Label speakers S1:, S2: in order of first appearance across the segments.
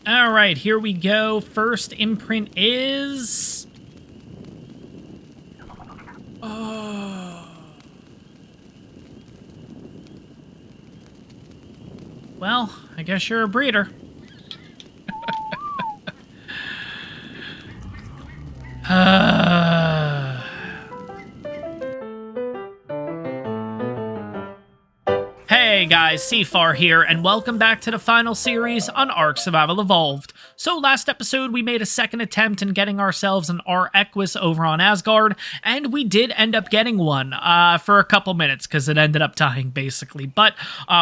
S1: All right, here we go. First imprint is... Oh. Well, I guess you're a breeder. Hey guys, Seafar here, and welcome back to the final series on ARK Survival Evolved. So last episode we made a second attempt in getting ourselves an Equus over on Asgard, and we did end up getting one for a couple minutes because it ended up dying basically. But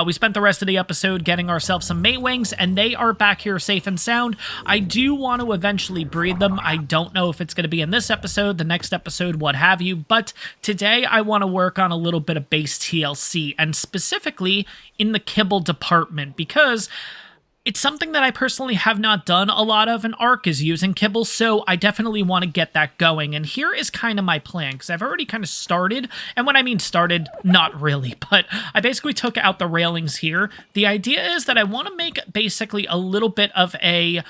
S1: we spent the rest of the episode getting ourselves some maewings, and they are back here safe and sound. I do want to eventually breed them. I don't know if it's going to be in this episode, the next episode, what have you, but today I want to work on a little bit of base TLC, and specifically in the Kibble department, because it's something that I personally have not done a lot of, and ARK is using Kibble, so I definitely want to get that going. And here is kind of my plan, because I've already kind of started, and when I mean started, not really, but I basically took out the railings here. The idea is that I want to make basically a little bit of a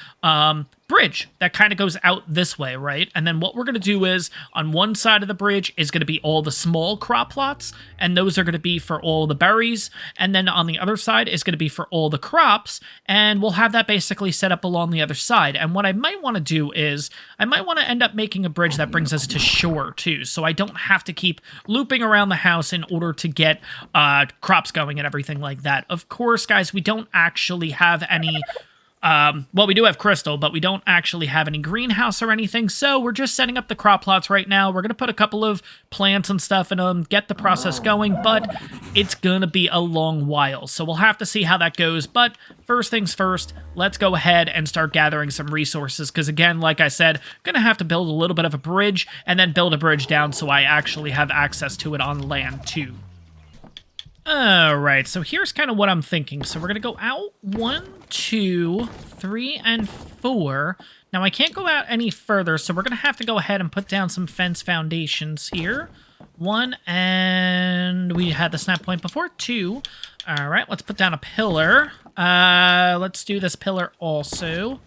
S1: bridge that kind of goes out this way, right? And then what we're going to do is, on one side of the bridge is going to be all the small crop plots, and those are going to be for all the berries, and then on the other side is going to be for all the crops, and we'll have that basically set up along the other side. And what I might want to do is, I might want to end up making a bridge that brings us to shore too, so I don't have to keep looping around the house in order to get crops going and everything like that. Of course, guys, we don't actually have any... well, we do have crystal, but we don't actually have any greenhouse or anything, so we're just setting up the crop plots right now. We're going to put a couple of plants and stuff in them, get the process going, but it's going to be a long while, so we'll have to see how that goes. But first things first, let's go ahead and start gathering some resources, because again, like I said, going to have to build a little bit of a bridge, and then build a bridge down so I actually have access to it on land too. Alright, so here's kind of what I'm thinking. So we're going to go out 1, 2, 3, and 4. Now, I can't go out any further, so we're going to have to go ahead and put down some fence foundations here. 1, and we had the snap point before. 2. Alright, let's put down a pillar. Let's do this pillar also.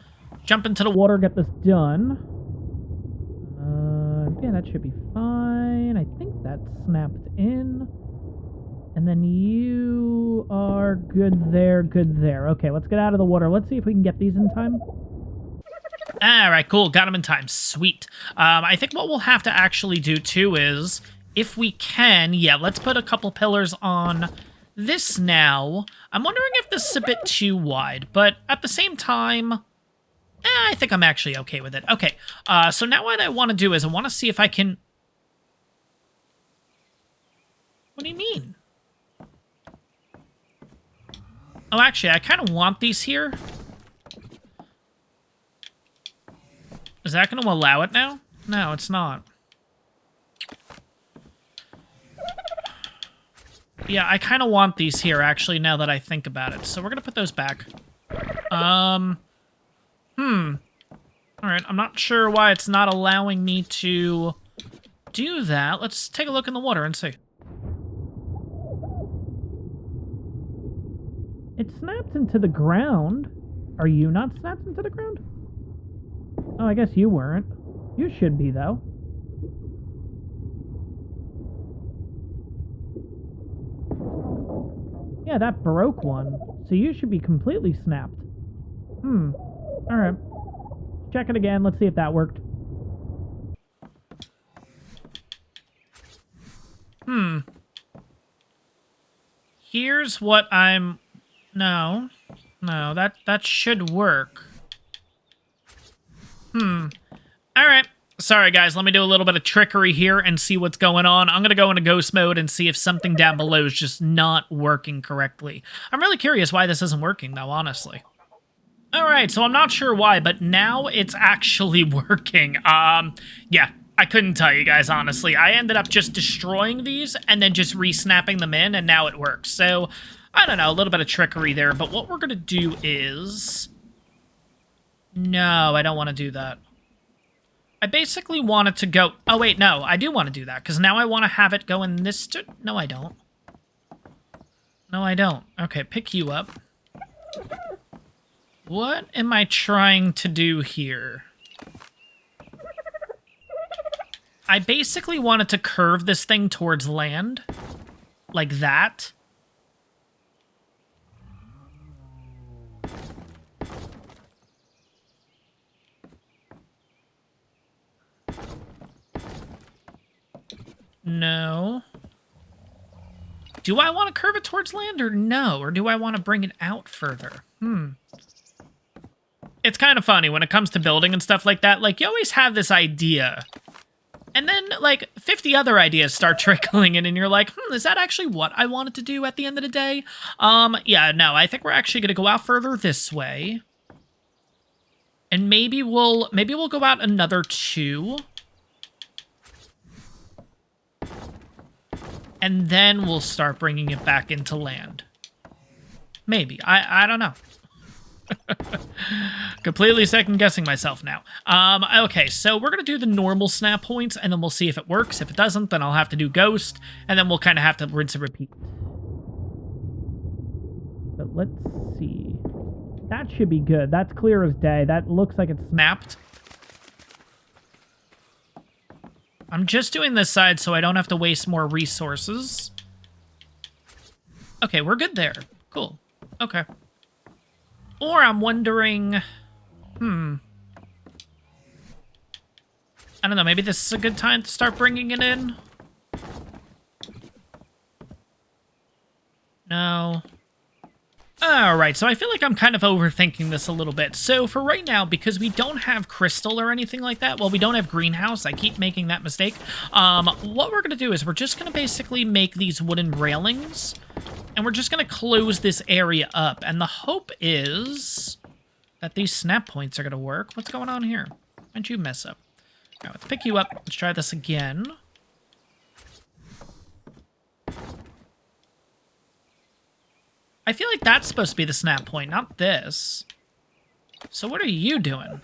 S1: Jump into the water, get this done. Yeah, that should be fine. I think that's snapped in. And then you are good there, good there. Okay, let's get out of the water. Let's see if we can get these in time. All right, cool. Got them in time. Sweet. I think what we'll have to actually do, too, is, if we can, yeah, let's put a couple pillars on this now. I'm wondering if this is a bit too wide, but at the same time, I think I'm actually okay with it. Okay, so now what I want to do is I want to see if I can... What do you mean? Oh, actually, I kind of want these here. Is that going to allow it now? No, it's not. Yeah, I kind of want these here, actually, now that I think about it. So we're going to put those back. Alright, I'm not sure why it's not allowing me to do that. Let's take a look in the water and see. It snapped into the ground. Are you not snapped into the ground? Oh, I guess you weren't. You should be, though. Yeah, that broke one. So you should be completely snapped. Alright. Check it again. Let's see if that worked. Here's what I'm... No, that should work. Alright. Sorry, guys. Let me do a little bit of trickery here and see what's going on. I'm going to go into ghost mode and see if something down below is just not working correctly. I'm really curious why this isn't working, though, honestly. Alright, so I'm not sure why, but now it's actually working. Yeah. I couldn't tell you guys, honestly. I ended up just destroying these and then just re-snapping them in, and now it works. So... I don't know, a little bit of trickery there, but what we're going to do is... No, I don't want to do that. I basically want it to go... Oh, wait, no, I do want to do that, because now I want to have it go in this... No, I don't. No, I don't. Okay, pick you up. What am I trying to do here? I basically wanted to curve this thing towards land. Like that. No. Do I want to curve it towards land or no? Or do I want to bring it out further? It's kind of funny when it comes to building and stuff like that. Like, you always have this idea. And then, like, 50 other ideas start trickling in, and you're like, is that actually what I wanted to do at the end of the day? Yeah, no, I think we're actually going to go out further this way. And maybe we'll go out another 2. And then we'll start bringing it back into land. Maybe. I don't know. Completely second-guessing myself now. Okay, so we're going to do the normal snap points, and then we'll see if it works. If it doesn't, then I'll have to do ghost, and then we'll kind of have to rinse and repeat. But let's see. That should be good. That's clear as day. That looks like it's snapped. I'm just doing this side so I don't have to waste more resources. Okay, we're good there. Cool. Okay. Or I'm wondering... I don't know, maybe this is a good time to start bringing it in? No. Alright, so I feel like I'm kind of overthinking this a little bit. So for right now, because we don't have crystal or anything like that, well, we don't have greenhouse, I keep making that mistake. What we're going to do is we're just going to basically make these wooden railings, and we're just going to close this area up. And the hope is that these snap points are going to work. What's going on here? Why'd you mess up? All right, let's pick you up. Let's try this again. I feel like that's supposed to be the snap point, not this. So what are you doing?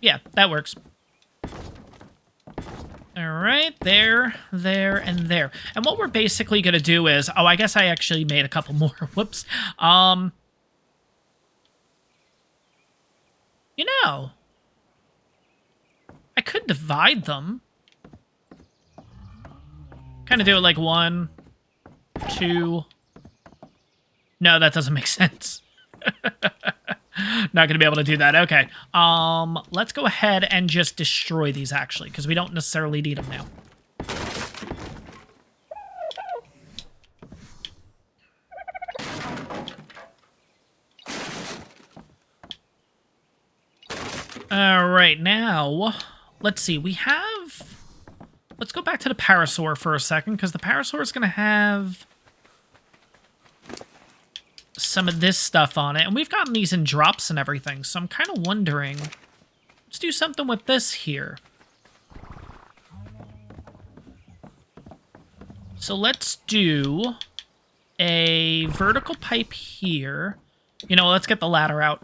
S1: Yeah, that works. All right, there, and there. And what we're basically going to do is... Oh, I guess I actually made a couple more. Whoops. You know, I could divide them. Kind of do it like 1, 2. No, that doesn't make sense. Not going to be able to do that. Okay. Let's go ahead and just destroy these, actually, because we don't necessarily need them now. All right, now, let's see. We have... Let's go back to the parasaur for a second, because the parasaur is going to have some of this stuff on it. And we've gotten these in drops and everything, so I'm kind of wondering... Let's do something with this here. So let's do a vertical pipe here. You know, let's get the ladder out.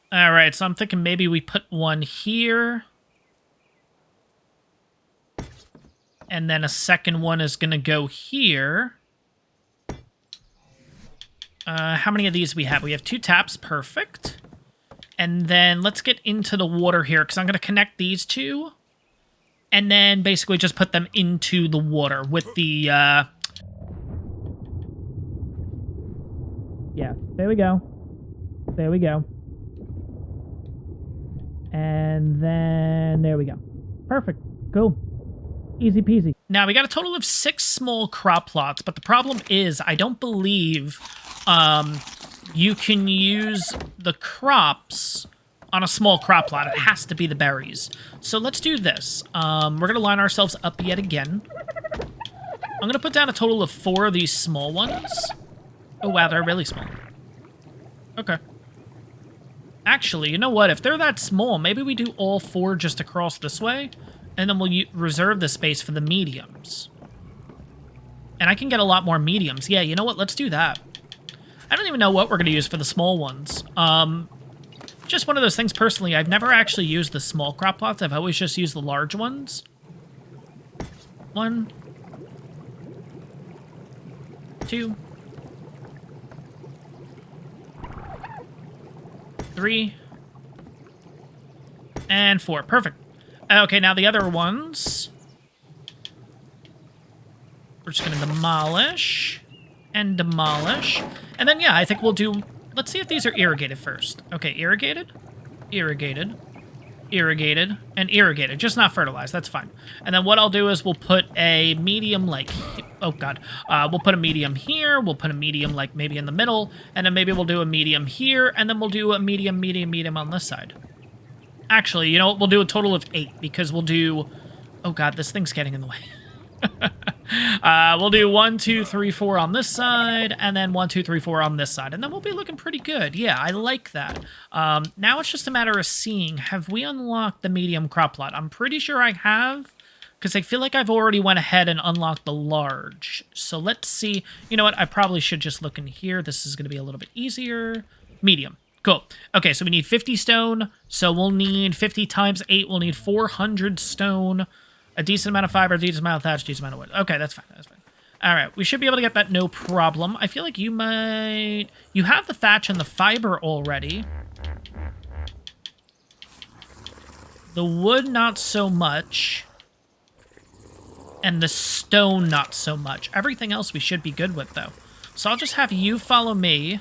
S1: All right, so I'm thinking maybe we put one here. And then a second one is going to go here. How many of these we have? We have 2 taps. Perfect. And then let's get into the water here, because I'm going to connect these 2. And then basically just put them into the water with the... Yeah, there we go. There we go. And then there we go. Perfect. Cool. Easy peasy. Now, we got a total of 6 small crop plots, but the problem is I don't believe you can use the crops on a small crop plot. It has to be the berries. So let's do this. We're going to line ourselves up yet again. I'm going to put down a total of 4 of these small ones. Oh, wow, they're really small. Okay. Actually, you know what? If they're that small, maybe we do all 4 just across this way, and then we'll reserve the space for the mediums. And I can get a lot more mediums. Yeah, you know what? Let's do that. I don't even know what we're going to use for the small ones. Just one of those things, personally, I've never actually used the small crop plots. I've always just used the large ones. 1, 2, 3, and 4. Perfect. Okay, now the other ones, we're just going to demolish and demolish. And then, yeah, I think we'll do... Let's see if these are irrigated first. Okay, irrigated, irrigated, irrigated, and irrigated. Just not fertilized. That's fine. And then what I'll do is we'll put a medium, like... Oh, God. We'll put a medium here. We'll put a medium, like, maybe in the middle. And then maybe we'll do a medium here. And then we'll do a medium, medium, medium on this side. Actually, you know what? We'll do a total of 8 because we'll do... Oh, God, this thing's getting in the way. We'll do 1, 2, 3, 4 on this side, and then 1, 2, 3, 4 on this side, and then we'll be looking pretty good. Yeah, I like that. Now it's just a matter of seeing, have we unlocked the medium crop plot? I'm pretty sure I have, because I feel like I've already went ahead and unlocked the large. So let's see. You know what? I probably should just look in here. This is going to be a little bit easier. Medium. Cool. Okay, so we need 50 stone, so we'll need 50 times 8. We'll need 400 stone. A decent amount of fiber, a decent amount of thatch, a decent amount of wood. Okay, that's fine, that's fine. All right, we should be able to get that no problem. I feel like you might... You have the thatch and the fiber already. The wood, not so much. And the stone, not so much. Everything else we should be good with, though. So I'll just have you follow me.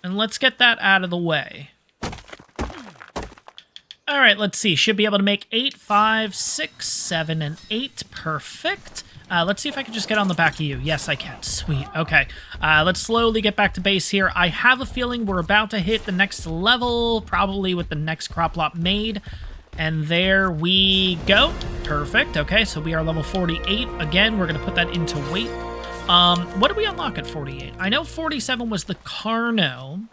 S1: And let's get that out of the way. All right, let's see. Should be able to make 8, 5, 6, 7, and 8. Perfect. Let's see if I can just get on the back of you. Yes, I can. Sweet. Okay. Let's slowly get back to base here. I have a feeling we're about to hit the next level, probably with the next crop plot made. And there we go. Perfect. Okay, so we are level 48. Again, we're going to put that into weight. What did we unlock at 48? I know 47 was the Carno.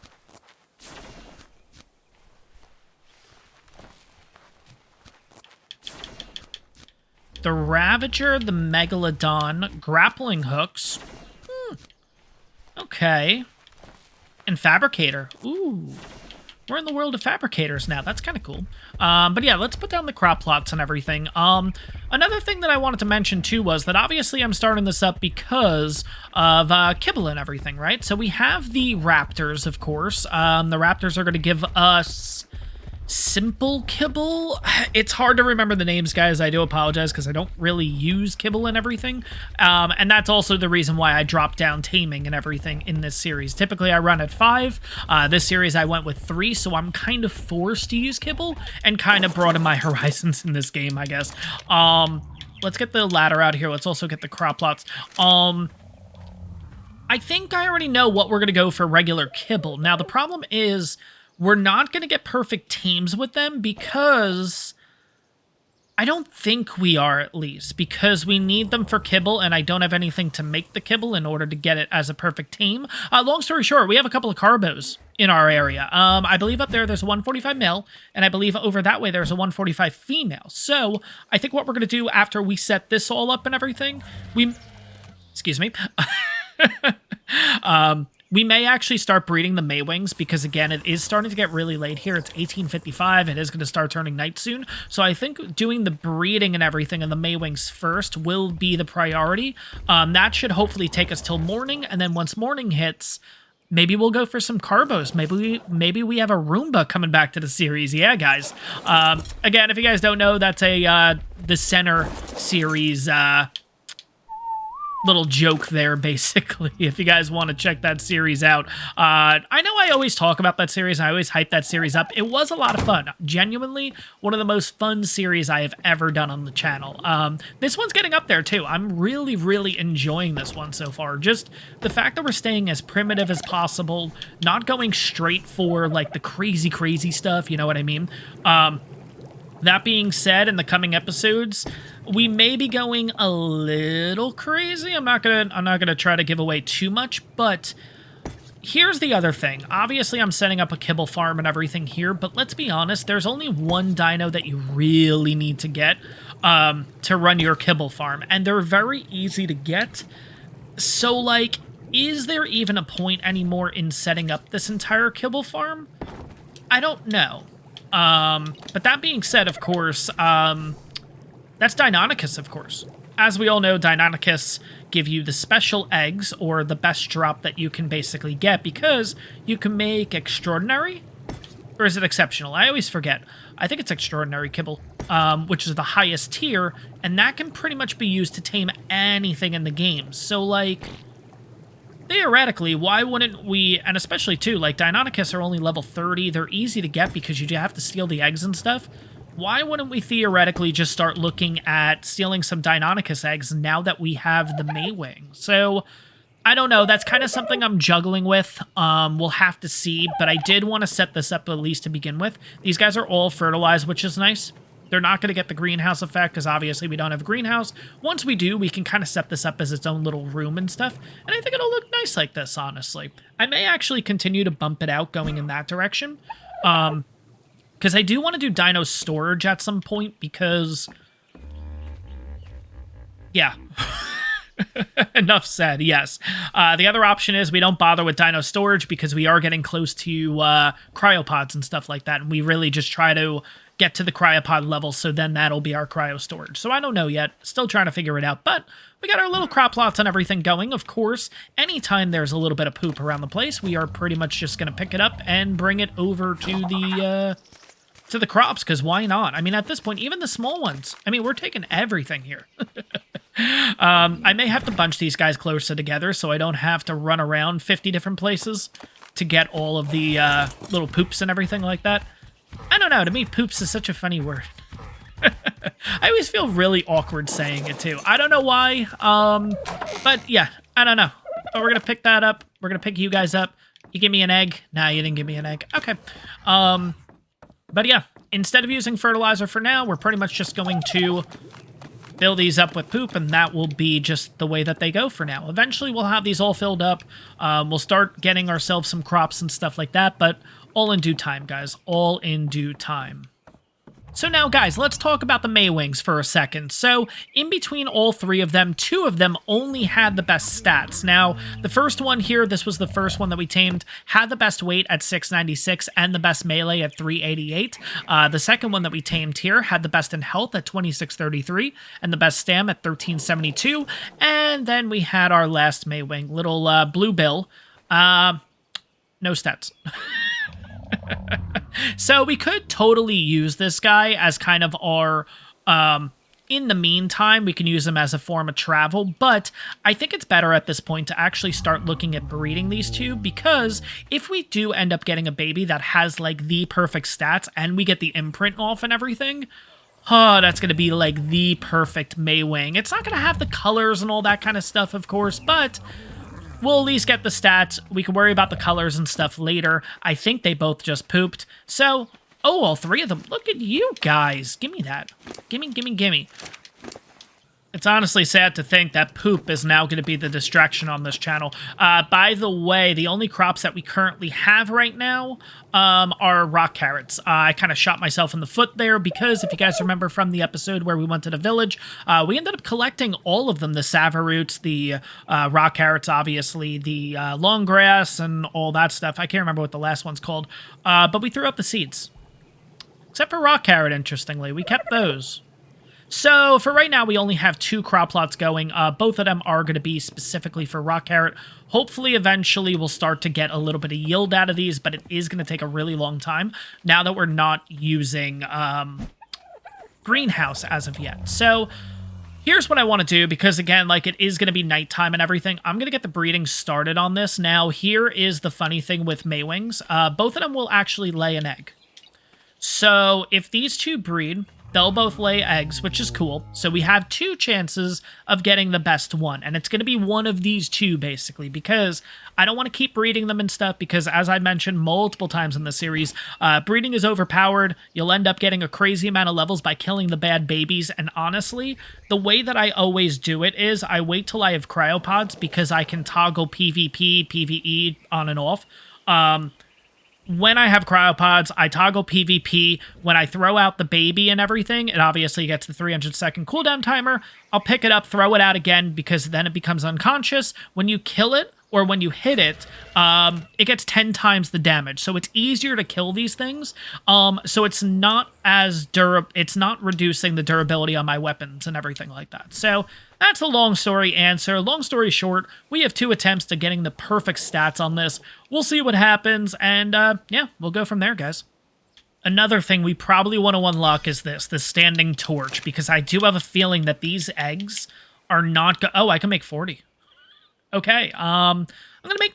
S1: The Ravager, the Megalodon, grappling hooks. Okay. And Fabricator. Ooh. We're in the world of fabricators now. That's kind of cool. But yeah, let's put down the crop plots and everything. Another thing that I wanted to mention too was that obviously I'm starting this up because of Kibble and everything, right? So we have the raptors, of course. The raptors are going to give us... Simple Kibble? It's hard to remember the names, guys. I do apologize because I don't really use Kibble and everything. And that's also the reason why I dropped down Taming and everything in this series. Typically, I run at 5. This series, I went with 3, so I'm kind of forced to use Kibble and kind of broaden my horizons in this game, I guess. Let's get the ladder out here. Let's also get the crop plots. I think I already know what we're going to go for regular Kibble. Now, the problem is... We're not going to get perfect teams with them because... I don't think we are, at least, because we need them for Kibble, and I don't have anything to make the Kibble in order to get it as a perfect team. Long story short, we have a couple of carbos in our area. I believe up there's a 145 male, and I believe over that way there's a 145 female. So, I think what we're going to do after we set this all up and everything, Excuse me. We may actually start breeding the maewings because, again, it is starting to get really late here. It's 18:55. It is going to start turning night soon. So I think doing the breeding and everything and the maewings first will be the priority. That should hopefully take us till morning. And then once morning hits, maybe we'll go for some carbos. Maybe we have a Roomba coming back to the series. Yeah, guys. Again, if you guys don't know, that's the center series little joke there, basically, if you guys want to check that series out. I know I always talk about that series, and I always hype that series up. It was a lot of fun. Genuinely, one of the most fun series I have ever done on the channel. This one's getting up there, too. I'm really, really enjoying this one so far. Just the fact that we're staying as primitive as possible, not going straight for, like, the crazy, crazy stuff, you know what I mean? That being said, in the coming episodes, we may be going a little crazy. I'm not gonna try to give away too much, but here's the other thing. Obviously, I'm setting up a kibble farm and everything here, but let's be honest, there's only one dino that you really need to get to run your kibble farm, and they're very easy to get. So, like, Is there even a point anymore in setting up this entire kibble farm? I don't know. But that being said, of course, that's Deinonychus, of course. As we all know, Deinonychus give you the special eggs, or the best drop that you can basically get, because you can make extraordinary, or is it exceptional? I always forget. I think it's extraordinary kibble, which is the highest tier, and that can pretty much be used to tame anything in the game. So, like, theoretically, why wouldn't we, and especially, too, like, Deinonychus are only level 30, they're easy to get because you have to steal the eggs and stuff. Why wouldn't we theoretically just start looking at stealing some Deinonychus eggs now that we have the maewing? So, I don't know, that's kind of something I'm juggling with. We'll have to see, but I did want to set this up at least to begin with. These guys are all fertilized, which is nice. They're not going to get the greenhouse effect, because obviously we don't have a greenhouse. Once we do, we can kind of set this up as its own little room and stuff, and I think it'll look nice like this, honestly. I may actually continue to bump it out going in that direction, because I do want to do dino storage at some point, because, yeah. Enough said, yes. The other option is we don't bother with dino storage because we are getting close to cryopods and stuff like that, and we really just try to get to the cryopod level, so then that'll be our cryo storage. So I don't know yet, still trying to figure it out, but we got our little crop plots and everything going. Of course, anytime there's a little bit of poop around the place, we are pretty much just going to pick it up and bring it over to the crops, because why not? I mean, at this point, even the small ones, I mean, we're taking everything here. I may have to bunch these guys closer together so I don't have to run around 50 different places to get all of the little poops and everything like that. I don't know, to me, poops is such a funny word. I always feel really awkward saying it, too. I don't know why, but yeah, I don't know. But we're going to pick that up. We're going to pick you guys up. You give me an egg? Nah, you didn't give me an egg. Okay. But yeah, instead of using fertilizer for now, we're pretty much just going to fill these up with poop, and that will be just the way that they go for now. Eventually, we'll have these all filled up. We'll start getting ourselves some crops and stuff like that, but all in due time, guys. All in due time. So now, guys, let's talk about the maewings for a second. So, in between all three of them, two of them only had the best stats. Now, the first one here, this was the first one that we tamed, had the best weight at 696 and the best melee at 388. The second one that we tamed here had the best in health at 2633 and the best stam at 1372. And then we had our last maewing, little blue bill. No stats. So we could totally use this guy as kind of our, in the meantime, we can use him as a form of travel, but I think it's better at this point to actually start looking at breeding these two, because if we do end up getting a baby that has, like, the perfect stats, and we get the imprint off and everything, oh, that's going to be, like, the perfect maewing. It's not going to have the colors and all that kind of stuff, of course, but we'll at least get the stats. We can worry about the colors and stuff later. I think they both just pooped. So, oh, all three of them. Look at you guys. Give me that. Gimme, gimme, gimme. It's honestly sad to think that poop is now going to be the distraction on this channel. By the way, the only crops that we currently have right now are rock carrots. I kind of shot myself in the foot there because if you guys remember from the episode where we went to the village, we ended up collecting all of them. The savaroots, the rock carrots, obviously, the long grass and all that stuff. I can't remember what the last one's called, but we threw out the seeds. Except for rock carrot, interestingly. We kept those. So, for right now, we only have 2 crop plots going. Both of them are going to be specifically for rock carrot. Hopefully, eventually, we'll start to get a little bit of yield out of these, but it is going to take a really long time now that we're not using greenhouse as of yet. So, here's what I want to do, because, again, like, it is going to be nighttime and everything. I'm going to get the breeding started on this. Now, here is the funny thing with maewings. Both of them will actually lay an egg. So, if these two breed, they'll both lay eggs, which is cool. So we have 2 chances of getting the best one. And it's going to be one of these 2, basically, because I don't want to keep breeding them and stuff, because as I mentioned multiple times in the series, breeding is overpowered. You'll end up getting a crazy amount of levels by killing the bad babies. And honestly, the way that I always do it is I wait till I have cryopods, because I can toggle PvP, PvE on and off. When I have cryopods, I toggle PvP. When I throw out the baby and everything, it obviously gets the 300-second cooldown timer. I'll pick it up, throw it out again, because then it becomes unconscious. When you kill it, or when you hit it, it gets 10 times the damage. So it's easier to kill these things. So it's not as it's not reducing the durability on my weapons and everything like that. So that's the long story answer. Long story short, we have 2 attempts to getting the perfect stats on this. We'll see what happens, and yeah, we'll go from there, guys. Another thing we probably want to unlock is the standing torch, because I do have a feeling that these eggs are not oh, I can make 40. Okay, I'm gonna make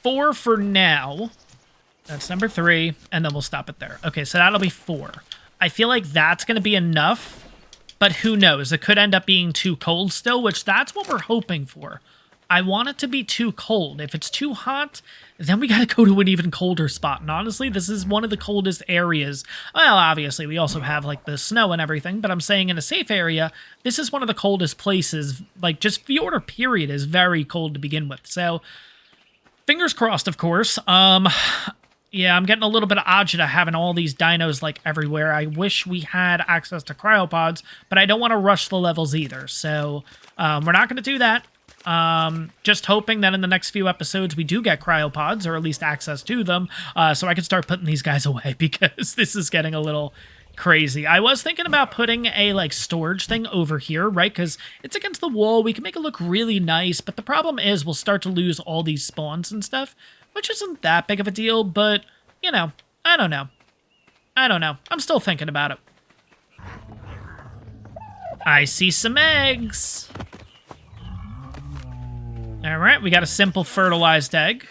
S1: 4 for now. That's number 3, and then we'll stop it there. Okay, so that'll be 4. I feel like that's gonna be enough, but who knows? It could end up being too cold still, which that's what we're hoping for. I want it to be too cold. If it's too hot, then we gotta go to an even colder spot. And honestly, this is one of the coldest areas. Well, obviously, we also have, like, the snow and everything, but I'm saying in a safe area, this is one of the coldest places. Like, just Fjordur period is very cold to begin with. So, fingers crossed, of course. Yeah, I'm getting a little bit of agita having all these dinos, like, everywhere. I wish we had access to cryopods, but I don't want to rush the levels either. So, we're not going to do that. Just hoping that in the next few episodes we do get cryopods, or at least access to them, so I can start putting these guys away, because this is getting a little crazy. I was thinking about putting a, like, storage thing over here, right? Because it's against the wall. We can make it look really nice, but the problem is we'll start to lose all these spawns and stuff, which isn't that big of a deal, but, you know, I don't know. I don't know. I'm still thinking about it. I see some eggs. All right, we got a simple fertilized egg.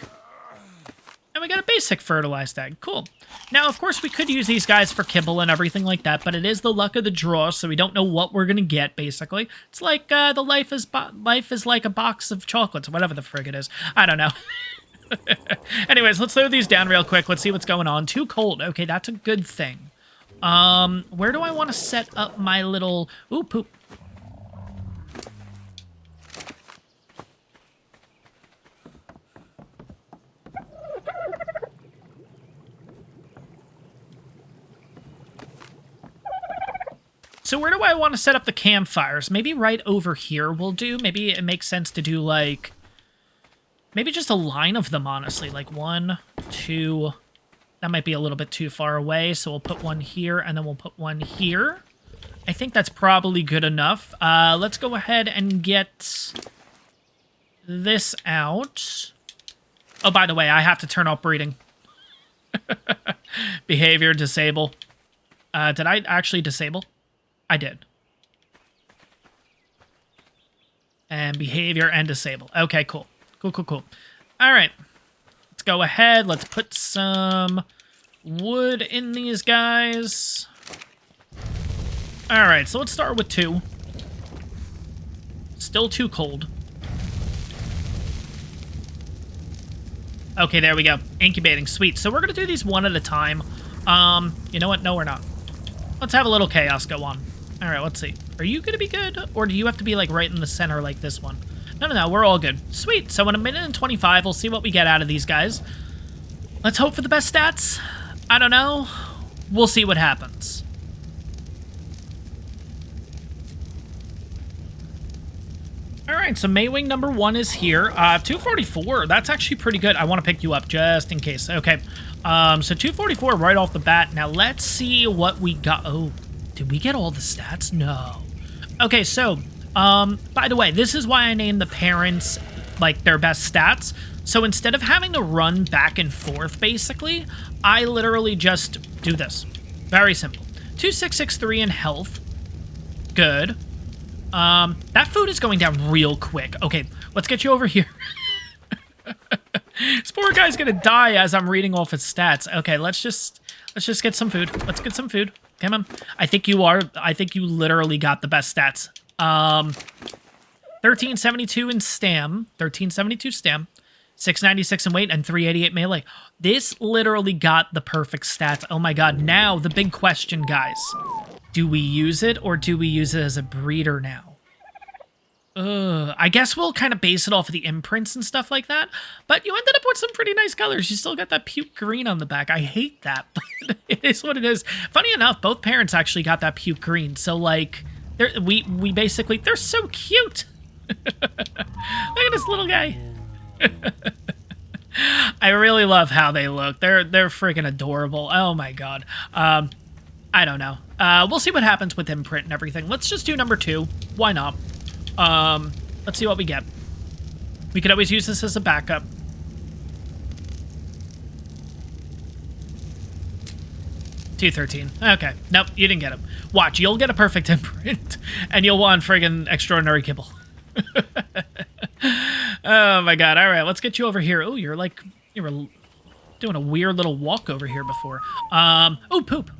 S1: And we got a basic fertilized egg. Cool. Now, of course, we could use these guys for kibble and everything like that, but it is the luck of the draw, so we don't know what we're going to get, basically. It's like the life is like a box of chocolates, or whatever the frig it is. I don't know. Anyways, let's throw these down real quick. Let's see what's going on. Too cold. Okay, that's a good thing. Where do I want to set up my little... Ooh, poop. So where do I want to set up the campfires? Maybe right over here will do. Maybe it makes sense to do, like... Maybe just a line of them, honestly. Like 1, 2... That might be a little bit too far away, so we'll put one here, and then we'll put one here. I think that's probably good enough. Let's go ahead and get this out. Oh, by the way, I have to turn off breeding. Behavior, disable. Did I actually disable? I did. And behavior and disable. Okay, cool. Cool, cool, cool. All right. Let's go ahead. Let's put some wood in these guys. All right, so let's start with 2. Still too cold. Okay, there we go. Incubating. Sweet. So we're going to do these one at a time. You know what? No, we're not. Let's have a little chaos go on. All right, let's see. Are you going to be good? Or do you have to be, like, right in the center like this one? No, no, no. We're all good. Sweet. So in a minute and 25, we'll see what we get out of these guys. Let's hope for the best stats. I don't know. We'll see what happens. All right, so maewing number 1 is here. 244. That's actually pretty good. I want to pick you up just in case. Okay. So 244 right off the bat. Now let's see what we got. Oh, did we get all the stats? No. Okay, so, by the way, this is why I named the parents, like, their best stats. So instead of having to run back and forth, basically, I literally just do this. Very simple. 2663 in health. Good. That food is going down real quick. Okay, let's get you over here. This poor guy's gonna die as I'm reading off his stats. Okay, let's just get some food. Let's get some food. Come on. I think you literally got the best stats. 1372 in stam, 1372 stam, 696 in weight, and 388 melee. This literally got the perfect stats. Oh my god. Now, the big question, guys. Do we use it, or do we use it as a breeder now? I guess we'll kind of base it off of the imprints and stuff like that, but you ended up with some pretty nice colors. You still got that puke green on the back. I hate that, but it is what it is. Funny enough, both parents actually got that puke green, so, like, we basically, they're so cute. Look at this little guy. I really love how they look. They're freaking adorable. Oh my god. I don't know. We'll see what happens with imprint and everything. Let's just do number 2. Why not? Let's see what we get. We could always use this as a backup. $213. Okay. Nope, you didn't get him. Watch, you'll get a perfect imprint, and you'll want friggin' extraordinary kibble. Oh my god. All right, let's get you over here. Oh, you were doing a weird little walk over here before. Oh, poop.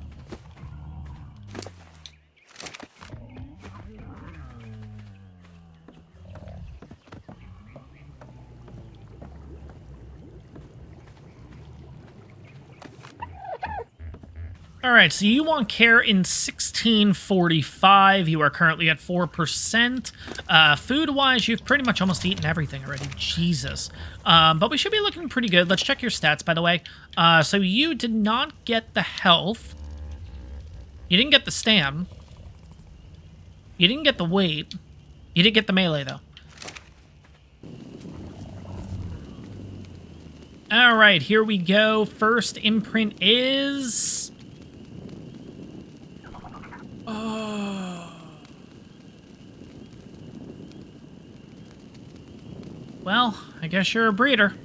S1: All right, so you want care in 1645. You are currently at 4%. Food-wise, you've pretty much almost eaten everything already. Jesus. But we should be looking pretty good. Let's check your stats, by the way. So you did not get the health. You didn't get the stam. You didn't get the weight. You did get the melee, though. All right, here we go. First imprint is... Oh. Well, I guess you're a breeder.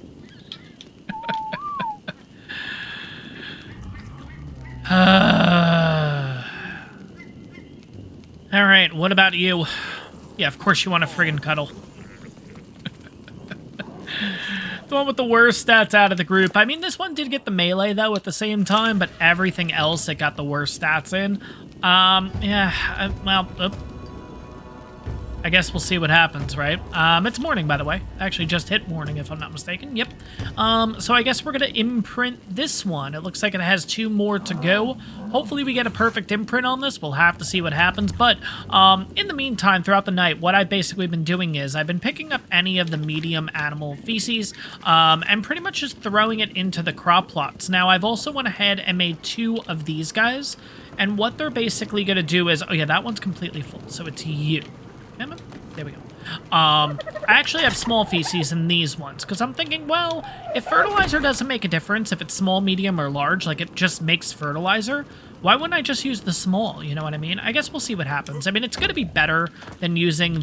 S1: Alright, what about you? Yeah, of course you want to friggin' cuddle. The one with the worst stats out of the group. I mean, this one did get the melee, though, at the same time, but everything else it got the worst stats in. Yeah, well, I guess we'll see what happens, right? It's morning, by the way. Actually, just hit morning, if I'm not mistaken. Yep. So I guess we're gonna imprint this one. It looks like it has 2 more to go. Hopefully we get a perfect imprint on this. We'll have to see what happens. But in the meantime, throughout the night, what I've basically been doing is I've been picking up any of the medium animal feces and pretty much just throwing it into the crop plots. Now, I've also went ahead and made 2 of these guys. And what they're basically gonna do is... Oh, yeah, that one's completely full. So it's you. There we go. I actually have small feces in these ones, because I'm thinking, well, if fertilizer doesn't make a difference, if it's small, medium, or large, like it just makes fertilizer, why wouldn't I just use the small, you know what I mean? I guess we'll see what happens. I mean, it's going to be better than using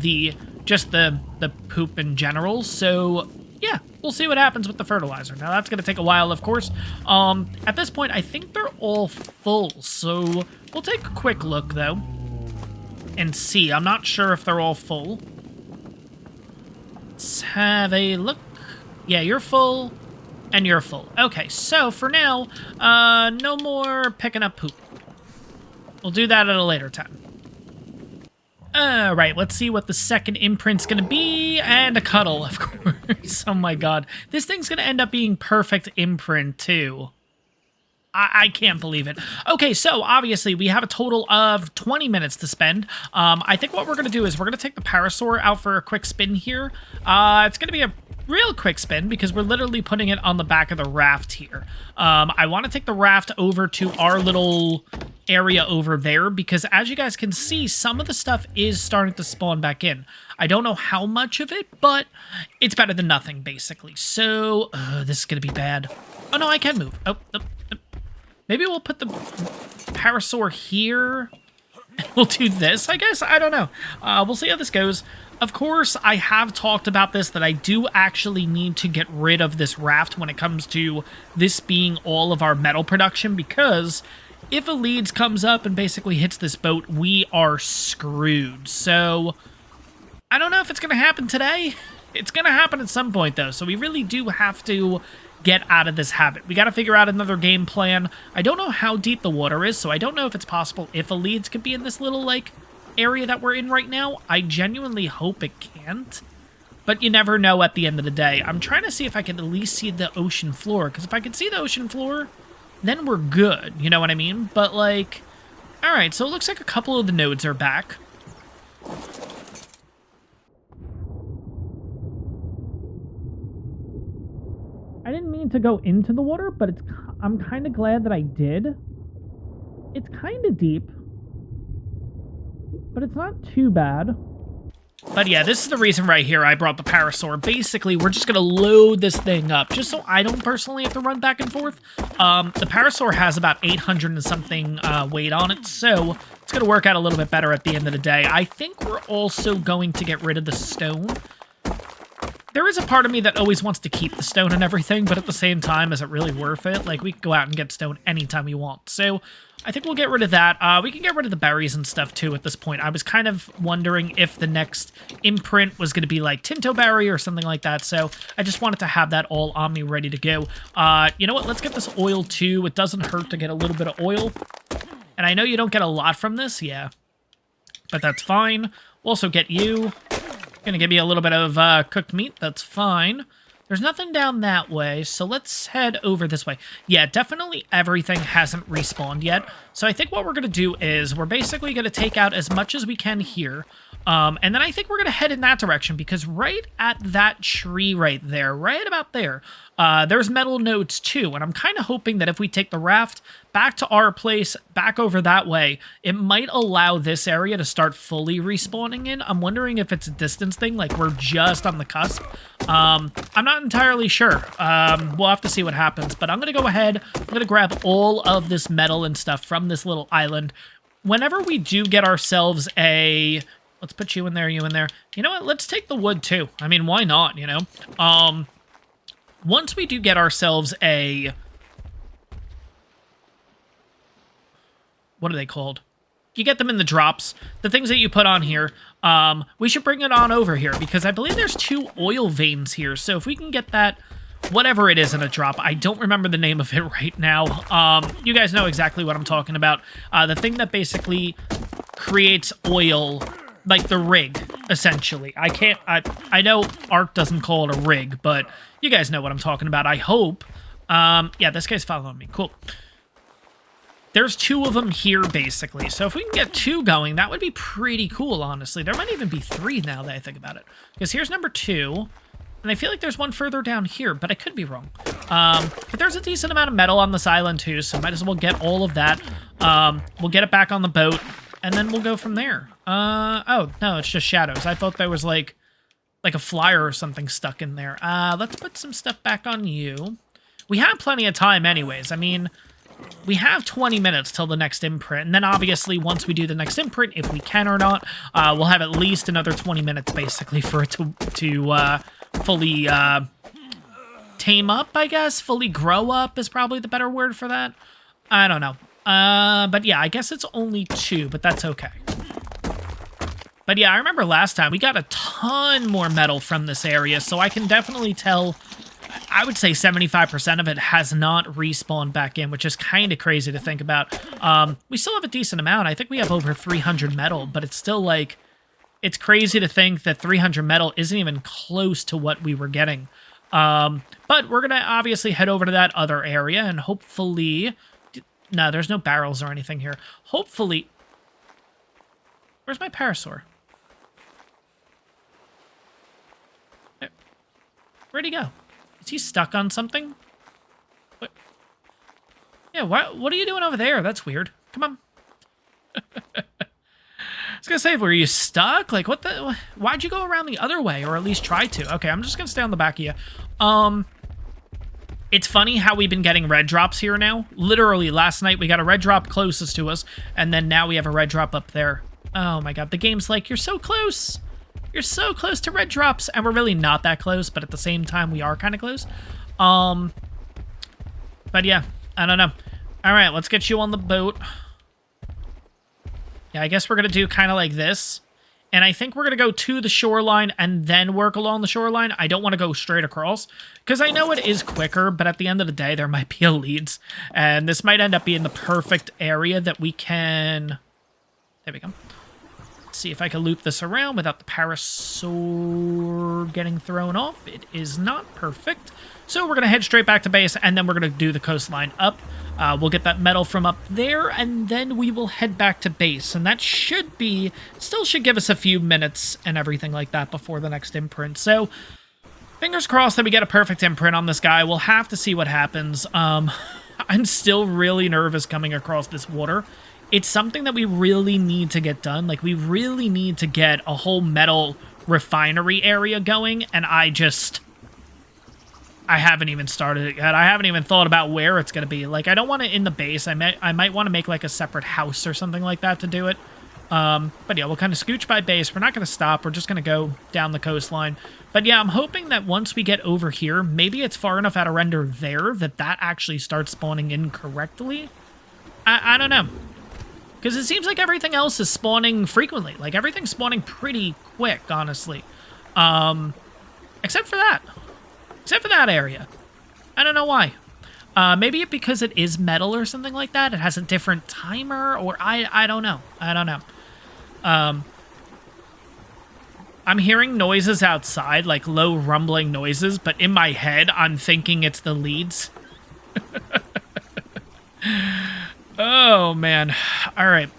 S1: just the poop in general, so yeah, we'll see what happens with the fertilizer. Now, that's going to take a while, of course. At this point, I think they're all full, so we'll take a quick look, though. And see. I'm not sure if they're all full. Let's have a look. Yeah, you're full, and you're full. Okay, so for now, no more picking up poop. We'll do that at a later time. Alright, let's see what the second imprint's gonna be, and a cuddle, of course. Oh my god. This thing's gonna end up being perfect imprint, too. I can't believe it. Okay, so obviously we have a total of 20 minutes to spend. I think what we're going to do is we're going to take the Parasaur out for a quick spin here. It's going to be a real quick spin because we're literally putting it on the back of the raft here. I want to take the raft over to our little area over there because as you guys can see, some of the stuff is starting to spawn back in. I don't know how much of it, but it's better than nothing, basically. So, this is going to be bad. Oh, no, I can move. Oh. Maybe we'll put the Parasaur here, and we'll do this, I guess? I don't know. We'll see how this goes. Of course, I have talked about this, that I do actually need to get rid of this raft when it comes to this being all of our metal production, because if a leads comes up and basically hits this boat, we are screwed. So, I don't know if it's going to happen today. It's going to happen at some point, though, so we really do have to get out of this habit. We got to figure out another game plan. I don't know how deep the water is, so I don't know if it's possible if a leads could be in this little, like, area that we're in right now. I genuinely hope it can't, but you never know at the end of the day. I'm trying to see if I can at least see the ocean floor, because if I can see the ocean floor, then we're good, you know what I mean? But, like, alright, so it looks like a couple of the nodes are back. I didn't mean to go into the water, but I'm kind of glad that I did. It's kind of deep, but it's not too bad. But yeah, this is the reason right here I brought the Parasaur. Basically, we're just going to load this thing up, just so I don't personally have to run back and forth. The Parasaur has about 800 and something weight on it, so it's going to work out a little bit better at the end of the day. I think we're also going to get rid of the stone. There is a part of me that always wants to keep the stone and everything, but at the same time, is it really worth it? Like, we can go out and get stone anytime we want. So I think we'll get rid of that. We can get rid of the berries and stuff, too, at this point. I was kind of wondering if the next imprint was going to be, like, Tinto Berry or something like that, so I just wanted to have that all on me ready to go. You know what? Let's get this oil, too. It doesn't hurt to get a little bit of oil. And I know you don't get a lot from this, yeah. But that's fine. We'll also get you. Gonna give you a little bit of cooked meat. That's fine. There's nothing down that way, so let's head over this way. Yeah, definitely everything hasn't respawned yet. So I think what we're gonna do is we're basically gonna take out as much as we can here. And then I think we're gonna head in that direction because right at that tree right there, right about there, there's metal nodes too. And I'm kind of hoping that if we take the raft back to our place, back over that way, it might allow this area to start fully respawning in. I'm wondering if it's a distance thing, like we're just on the cusp. I'm not entirely sure. We'll have to see what happens, but I'm gonna go ahead. I'm gonna grab all of this metal and stuff from this little island. Whenever we do get ourselves a... Let's put you in there, you in there. You know what? Let's take the wood, too. I mean, why not, you know? Once we do get ourselves a... What are they called? You get them in the drops. The things that you put on here. We should bring it on over here, because I believe there's 2 oil veins here. So if we can get that... Whatever it is in a drop. I don't remember the name of it right now. You guys know exactly what I'm talking about. The thing that basically creates oil... Like the rig, essentially. I know ARK doesn't call it a rig, but you guys know what I'm talking about, I hope. Yeah, this guy's following me. Cool. There's 2 of them here, basically. So if we can get 2 going, that would be pretty cool, honestly. There might even be 3 now that I think about it. Because here's number 2. And I feel like there's one further down here, but I could be wrong. But there's a decent amount of metal on this island, too, so might as well get all of that. We'll get it back on the boat. And then we'll go from there. Oh, no, it's just shadows. I thought there was, like a flyer or something stuck in there. Let's put some stuff back on you. We have plenty of time anyways. I mean, we have 20 minutes till the next imprint. And then, obviously, once we do the next imprint, if we can or not, we'll have at least another 20 minutes, basically, for it to fully tame up, I guess. Fully grow up is probably the better word for that. I don't know. But yeah, I guess it's only 2, but that's okay. But yeah, I remember last time we got a ton more metal from this area, so I can definitely tell, I would say 75% of it has not respawned back in, which is kind of crazy to think about. We still have a decent amount. I think we have over 300 metal, but it's still like, it's crazy to think that 300 metal isn't even close to what we were getting. But we're going to obviously head over to that other area and hopefully... No, there's no barrels or anything here. Hopefully... Where's my Parasaur? Where'd he go? Is he stuck on something? What? Yeah, what are you doing over there? That's weird. Come on. I was gonna say, were you stuck? Like, what the... Why'd you go around the other way? Or at least try to? Okay, I'm just gonna stay on the back of you. It's funny how we've been getting red drops here now. Literally, last night we got a red drop closest to us, and then now we have a red drop up there. Oh my god, the game's like, you're so close. You're so close to red drops, and we're really not that close, but at the same time, we are kind of close. But yeah, I don't know. All right, let's get you on the boat. Yeah, I guess we're going to do kind of like this. And I think we're going to go to the shoreline and then work along the shoreline. I don't want to go straight across because I know it is quicker, but at the end of the day, there might be elites. And this might end up being the perfect area that we can... There we go. Let's see if I can loop this around without the Parasaur getting thrown off. It is not perfect. So we're going to head straight back to base, and then we're going to do the coastline up. We'll get that metal from up there, and then we will head back to base. And that should be... Still should give us a few minutes and everything like that before the next imprint. So, fingers crossed that we get a perfect imprint on this guy. We'll have to see what happens. I'm still really nervous coming across this water. it's something that we really need to get done. Like, we really need to get a whole metal refinery area going, and I haven't even started it yet. I haven't even thought about where it's going to be. Like, I don't want it in the base. I might want to make, like, a separate house or something like that to do it. But yeah, we'll kind of scooch by base. We're not going to stop. We're just going to go down the coastline. But yeah, I'm hoping that once we get over here, maybe it's far enough out of render there that actually starts spawning in correctly. I don't know. Because it seems like everything else is spawning frequently. Like, everything's spawning pretty quick, honestly. Except for that. Except for that area. I don't know why. Maybe because it is metal or something like that. It has a different timer, or I don't know. I don't know. I'm hearing noises outside, like low rumbling noises, but in my head, I'm thinking it's the leads. Oh, man. All right.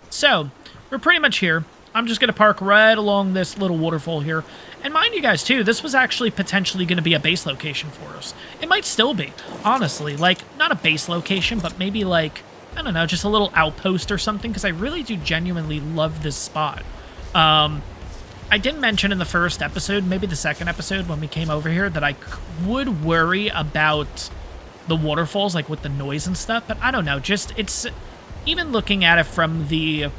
S1: So, we're pretty much here. I'm just going to park right along this little waterfall here. And mind you guys, too, this was actually potentially going to be a base location for us. It might still be, honestly. Like, not a base location, but maybe, like, I don't know, just a little outpost or something, because I really do genuinely love this spot. I did mention in the first episode, maybe the second episode when we came over here, that I would worry about the waterfalls, like with the noise and stuff, but I don't know, just, it's, even looking at it from the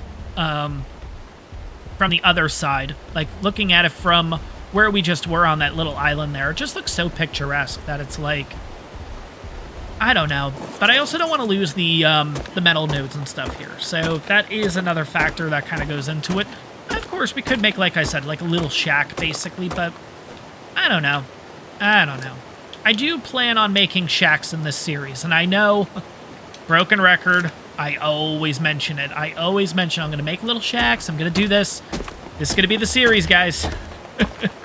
S1: other side, like looking at it from where we just were on that little island there, it just looks so picturesque that it's like, I don't know, but I also don't want to lose the metal nodes and stuff here, so that is another factor that kind of goes into it. Of course, we could make, like I said, like a little shack, basically, but I don't know. I don't know. I do plan on making shacks in this series, and I know, broken record, I always mention it. I always mention I'm going to make little shacks, I'm going to do this. This is going to be the series, guys.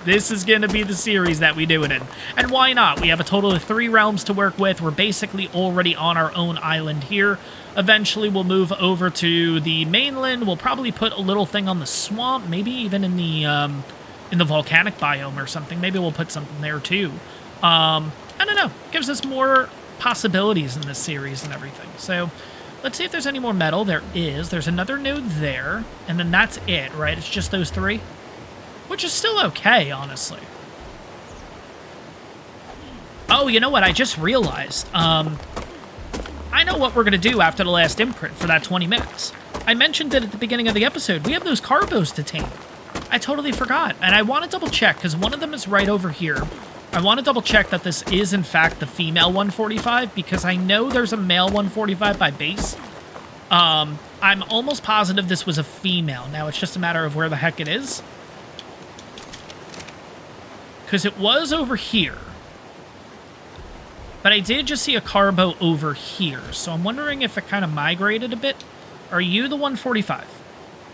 S1: This is going to be the series that we do it in. And why not? We have a total of 3 realms to work with. We're basically already on our own island here. Eventually, we'll move over to the mainland. We'll probably put a little thing on the swamp, maybe even in the volcanic biome or something. Maybe we'll put something there too. I don't know. Gives us more possibilities in this series and everything. So let's see if there's any more metal. There is. There's another node there, and then that's it, right? It's just those 3, which is still okay, honestly. Oh, you know what? I just realized. I know what we're going to do after the last imprint for that 20 minutes. I mentioned it at the beginning of the episode. We have those carbos to tame. I totally forgot. And I want to double check, because one of them is right over here. I want to double check that this is, in fact, the female 145, because I know there's a male 145 by base. I'm almost positive this was a female. Now, it's just a matter of where the heck it is. Because it was over here. But I did just see a carbo over here, so I'm wondering if it kind of migrated a bit. Are you the 145?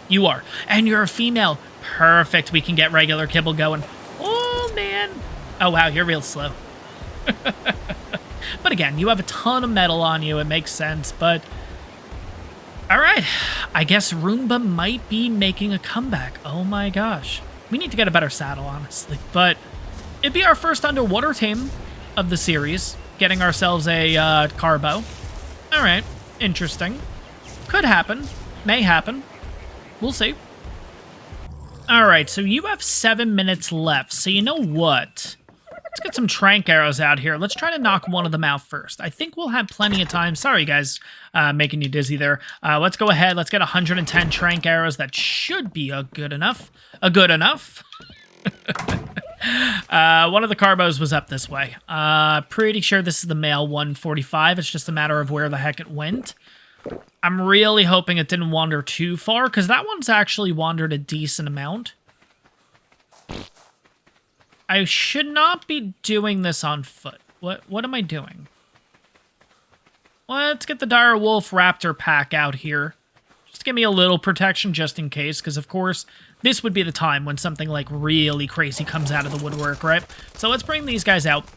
S1: You are. And you're a female. Perfect. We can get regular Kibble going. Oh, man. Oh, wow. You're real slow. But again, you have a ton of metal on you. It makes sense, but... All right. I guess Roomba might be making a comeback. Oh, my gosh. We need to get a better saddle, honestly. But it'd be our first underwater tame of the series. Getting ourselves a carbo. All right. Interesting. Could happen. May happen. We'll see. All right. So you have 7 minutes left. So you know what? Let's get some trank arrows out here. Let's try to knock one of them out first. I think we'll have plenty of time. Sorry, guys. Making you dizzy there. Let's go ahead. Let's get 110 trank arrows. That should be a good enough. One of the carbos was up this way. Pretty sure this is the male 145. It's just a matter of where the heck it went. I'm really hoping it didn't wander too far, because that one's actually wandered a decent amount. I should not be doing this on foot. What am I doing? Let's get the dire wolf raptor pack out here. Just give me a little protection just in case, because of course, this would be the time when something like really crazy comes out of the woodwork, right? So let's bring these guys out.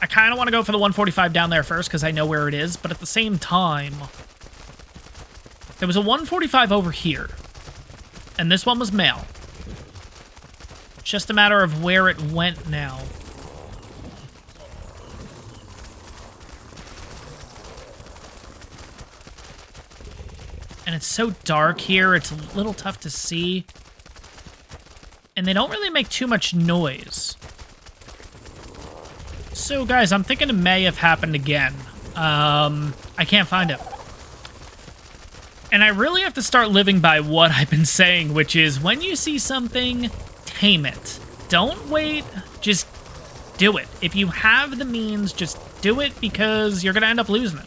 S1: I kind of want to go for the 145 down there first, because I know where it is, but at the same time, there was a 145 over here, and this one was male. It's just a matter of where it went now. And it's so dark here, it's a little tough to see. And they don't really make too much noise. So, guys, I'm thinking it may have happened again. I can't find it. And I really have to start living by what I've been saying, which is when you see something, tame it. Don't wait, just do it. If you have the means, just do it because you're going to end up losing it.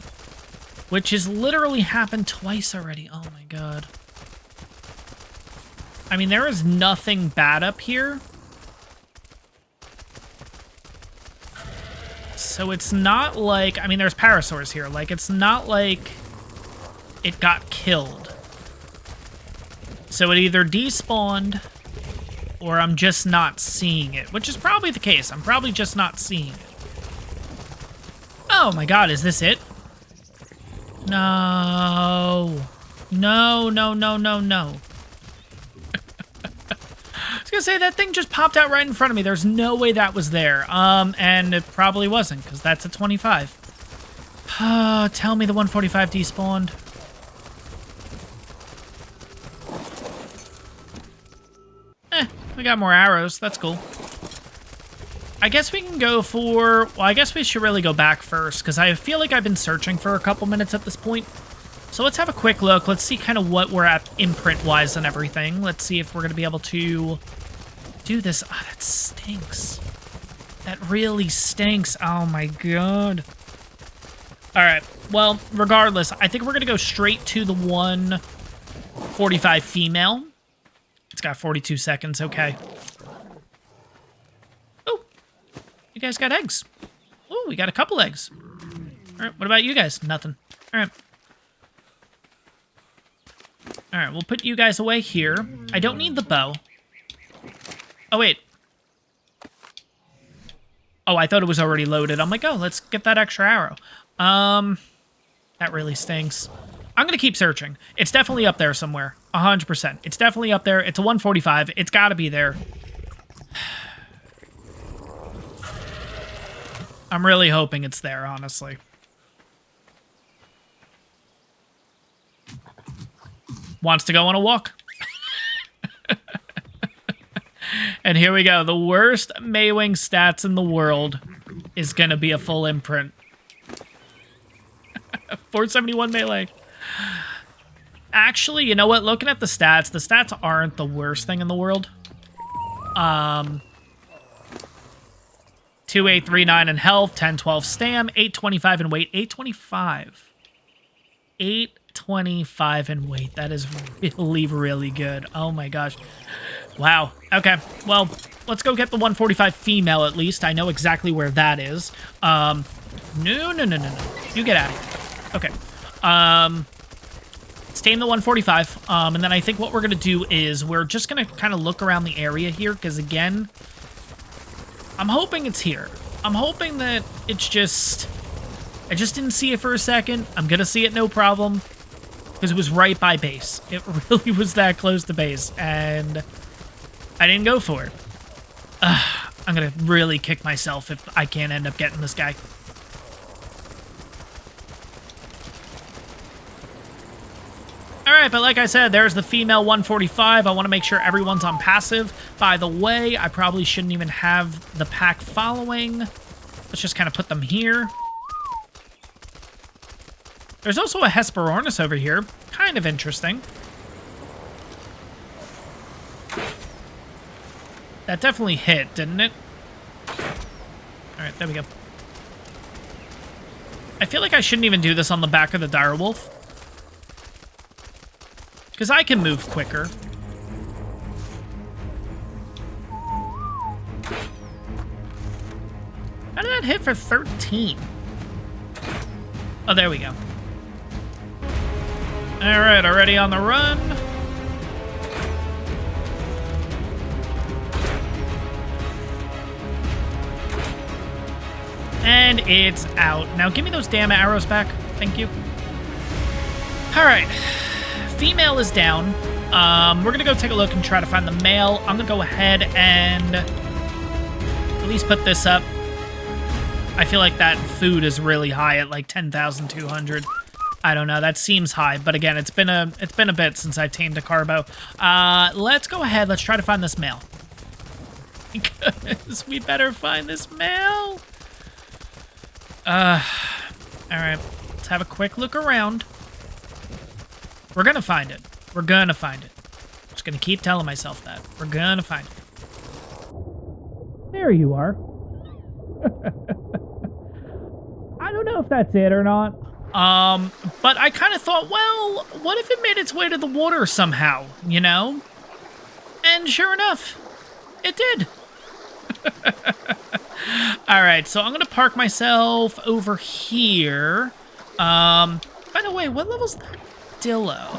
S1: Which has literally happened twice already. Oh my god. I mean, there is nothing bad up here. So it's not like... I mean, there's parasaurs here. Like, it's not like it got killed. So it either despawned or I'm just not seeing it, which is probably the case. I'm probably just not seeing it. Oh my god, is this it? No. No, no, no, no, no. I was gonna say, that thing just popped out right in front of me. There's no way that was there. And it probably wasn't, because that's a 25. Tell me the 145 despawned. We got more arrows. That's cool. I guess we can go for... Well, I guess we should really go back first, because I feel like I've been searching for a couple minutes at this point. So let's have a quick look. Let's see kind of what we're at imprint-wise and everything. Let's see if we're going to be able to do this. Ah, that stinks. That really stinks. Oh, my god. All right. Well, regardless, I think we're going to go straight to the 145 female. It's got 42 seconds. Okay. You guys got eggs. Oh, we got a couple eggs. All right, what about you guys? Nothing. All right. All right, we'll put you guys away here. I don't need the bow. Oh, wait. Oh, I thought it was already loaded. I'm like, oh, let's get that extra arrow. That really stinks. I'm going to keep searching. It's definitely up there somewhere. 100%. It's definitely up there. It's a 145. It's got to be there. I'm really hoping it's there, honestly. Wants to go on a walk. And here we go. The worst maewing stats in the world is going to be a full imprint. 471 melee. Actually, you know what? Looking at the stats aren't the worst thing in the world. 2839 in health, 1012 stam, 825 in weight, 825. 825 in weight. That is really, really good. Oh my gosh. Wow. Okay. Well, let's go get the 145 female at least. I know exactly where that is. No. You get out of here. Okay. Let's tame the 145. And then I think what we're going to do is we're just going to kind of look around the area here because, again, I'm hoping it's here. I'm hoping that it's just... I just didn't see it for a second. I'm going to see it no problem. Because it was right by base. It really was that close to base. And I didn't go for it. I'm going to really kick myself if I can't end up getting this guy. Alright, but like I said, there's the female 145. I want to make sure everyone's on passive. By the way, I probably shouldn't even have the pack following. Let's just kind of put them here. There's also a Hesperornis over here. Kind of interesting. That definitely hit, didn't it? Alright, there we go. I feel like I shouldn't even do this on the back of the direwolf. Because I can move quicker. How did that hit for 13? Oh, there we go. Alright, already on the run. And it's out. Now give me those damn arrows back. Thank you. Alright. Female is down. We're going to go take a look and try to find the male. I'm going to go ahead and at least put this up. I feel like that food is really high at like 10,200. I don't know. That seems high, but again, it's been a bit since I've tamed a carbo. Let's go ahead. Let's try to find this male. Because we better find this male. All right. Let's have a quick look around. We're gonna find it. We're gonna find it. Just gonna keep telling myself that. We're gonna find it. There you are. I don't know if that's it or not. But I kind of thought, well, what if it made its way to the water somehow, you know? And sure enough, it did. All right, so I'm going to park myself over here. By the way, what level's that dillo?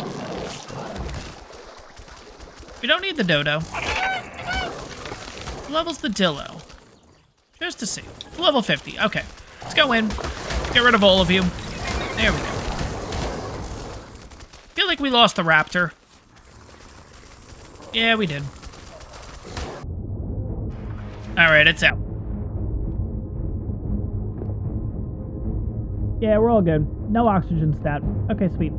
S1: We don't need the dodo. What level's the dillo? Just to see. Level 50. Okay, let's go in. Get rid of all of you. There we go. Feel like we lost the raptor. Yeah, we did. All right, it's out. Yeah, we're all good. No oxygen stat. Okay, sweet.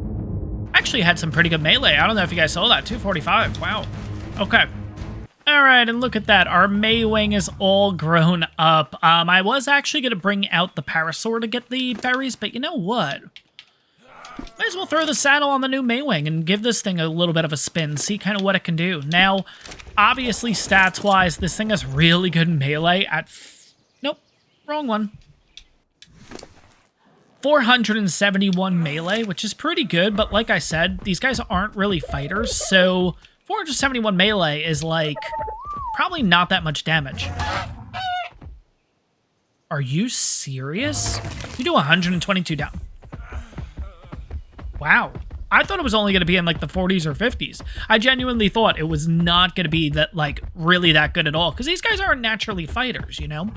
S1: Actually had some pretty good melee. I don't know if you guys saw that. 245. Wow. Okay. All right, and look at that. Our maewing is all grown up. I was actually going to bring out the parasaur to get the berries, but you know what? Might as well throw the saddle on the new maewing and give this thing a little bit of a spin, see kind of what it can do. Now, obviously, stats-wise, this thing has really good melee at... Nope, wrong one. 471 melee, which is pretty good, but like I said, these guys aren't really fighters, so 471 melee is, like, probably not that much damage. Are you serious? You do 122 down. Wow. I thought it was only going to be in, like, the 40s or 50s. I genuinely thought it was not going to be that, like, really that good at all, because these guys aren't naturally fighters, you know?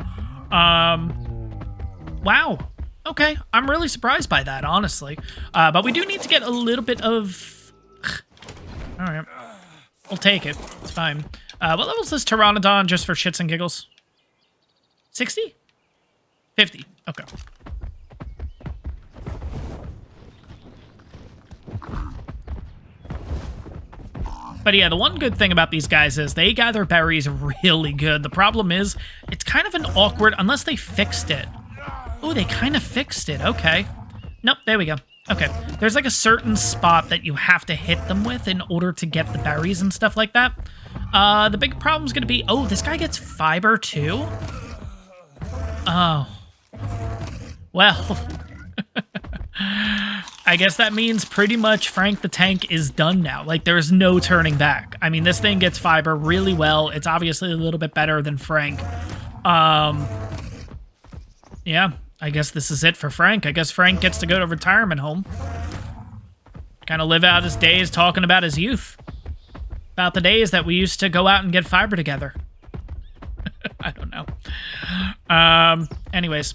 S1: Wow. Okay, I'm really surprised by that, honestly. But we do need to get a little bit of... All right. We'll take it. It's fine. What level is this Pteranodon, just for shits and giggles? 60? 50. Okay. But yeah, the one good thing about these guys is they gather berries really good. The problem is, it's kind of an awkward... Unless they fixed it. Oh, they kind of fixed it. Okay. Nope, there we go. Okay. There's like a certain spot that you have to hit them with in order to get the berries and stuff like that. The big problem's going to be... Oh, this guy gets fiber too? Oh. Well. I guess that means pretty much Frank the Tank is done now. Like, there's no turning back. I mean, this thing gets fiber really well. It's obviously a little bit better than Frank. Yeah, I guess this is it for Frank. I guess Frank gets to go to retirement home. Kind of live out his days talking about his youth. About the days that we used to go out and get fiber together. I don't know. Anyways,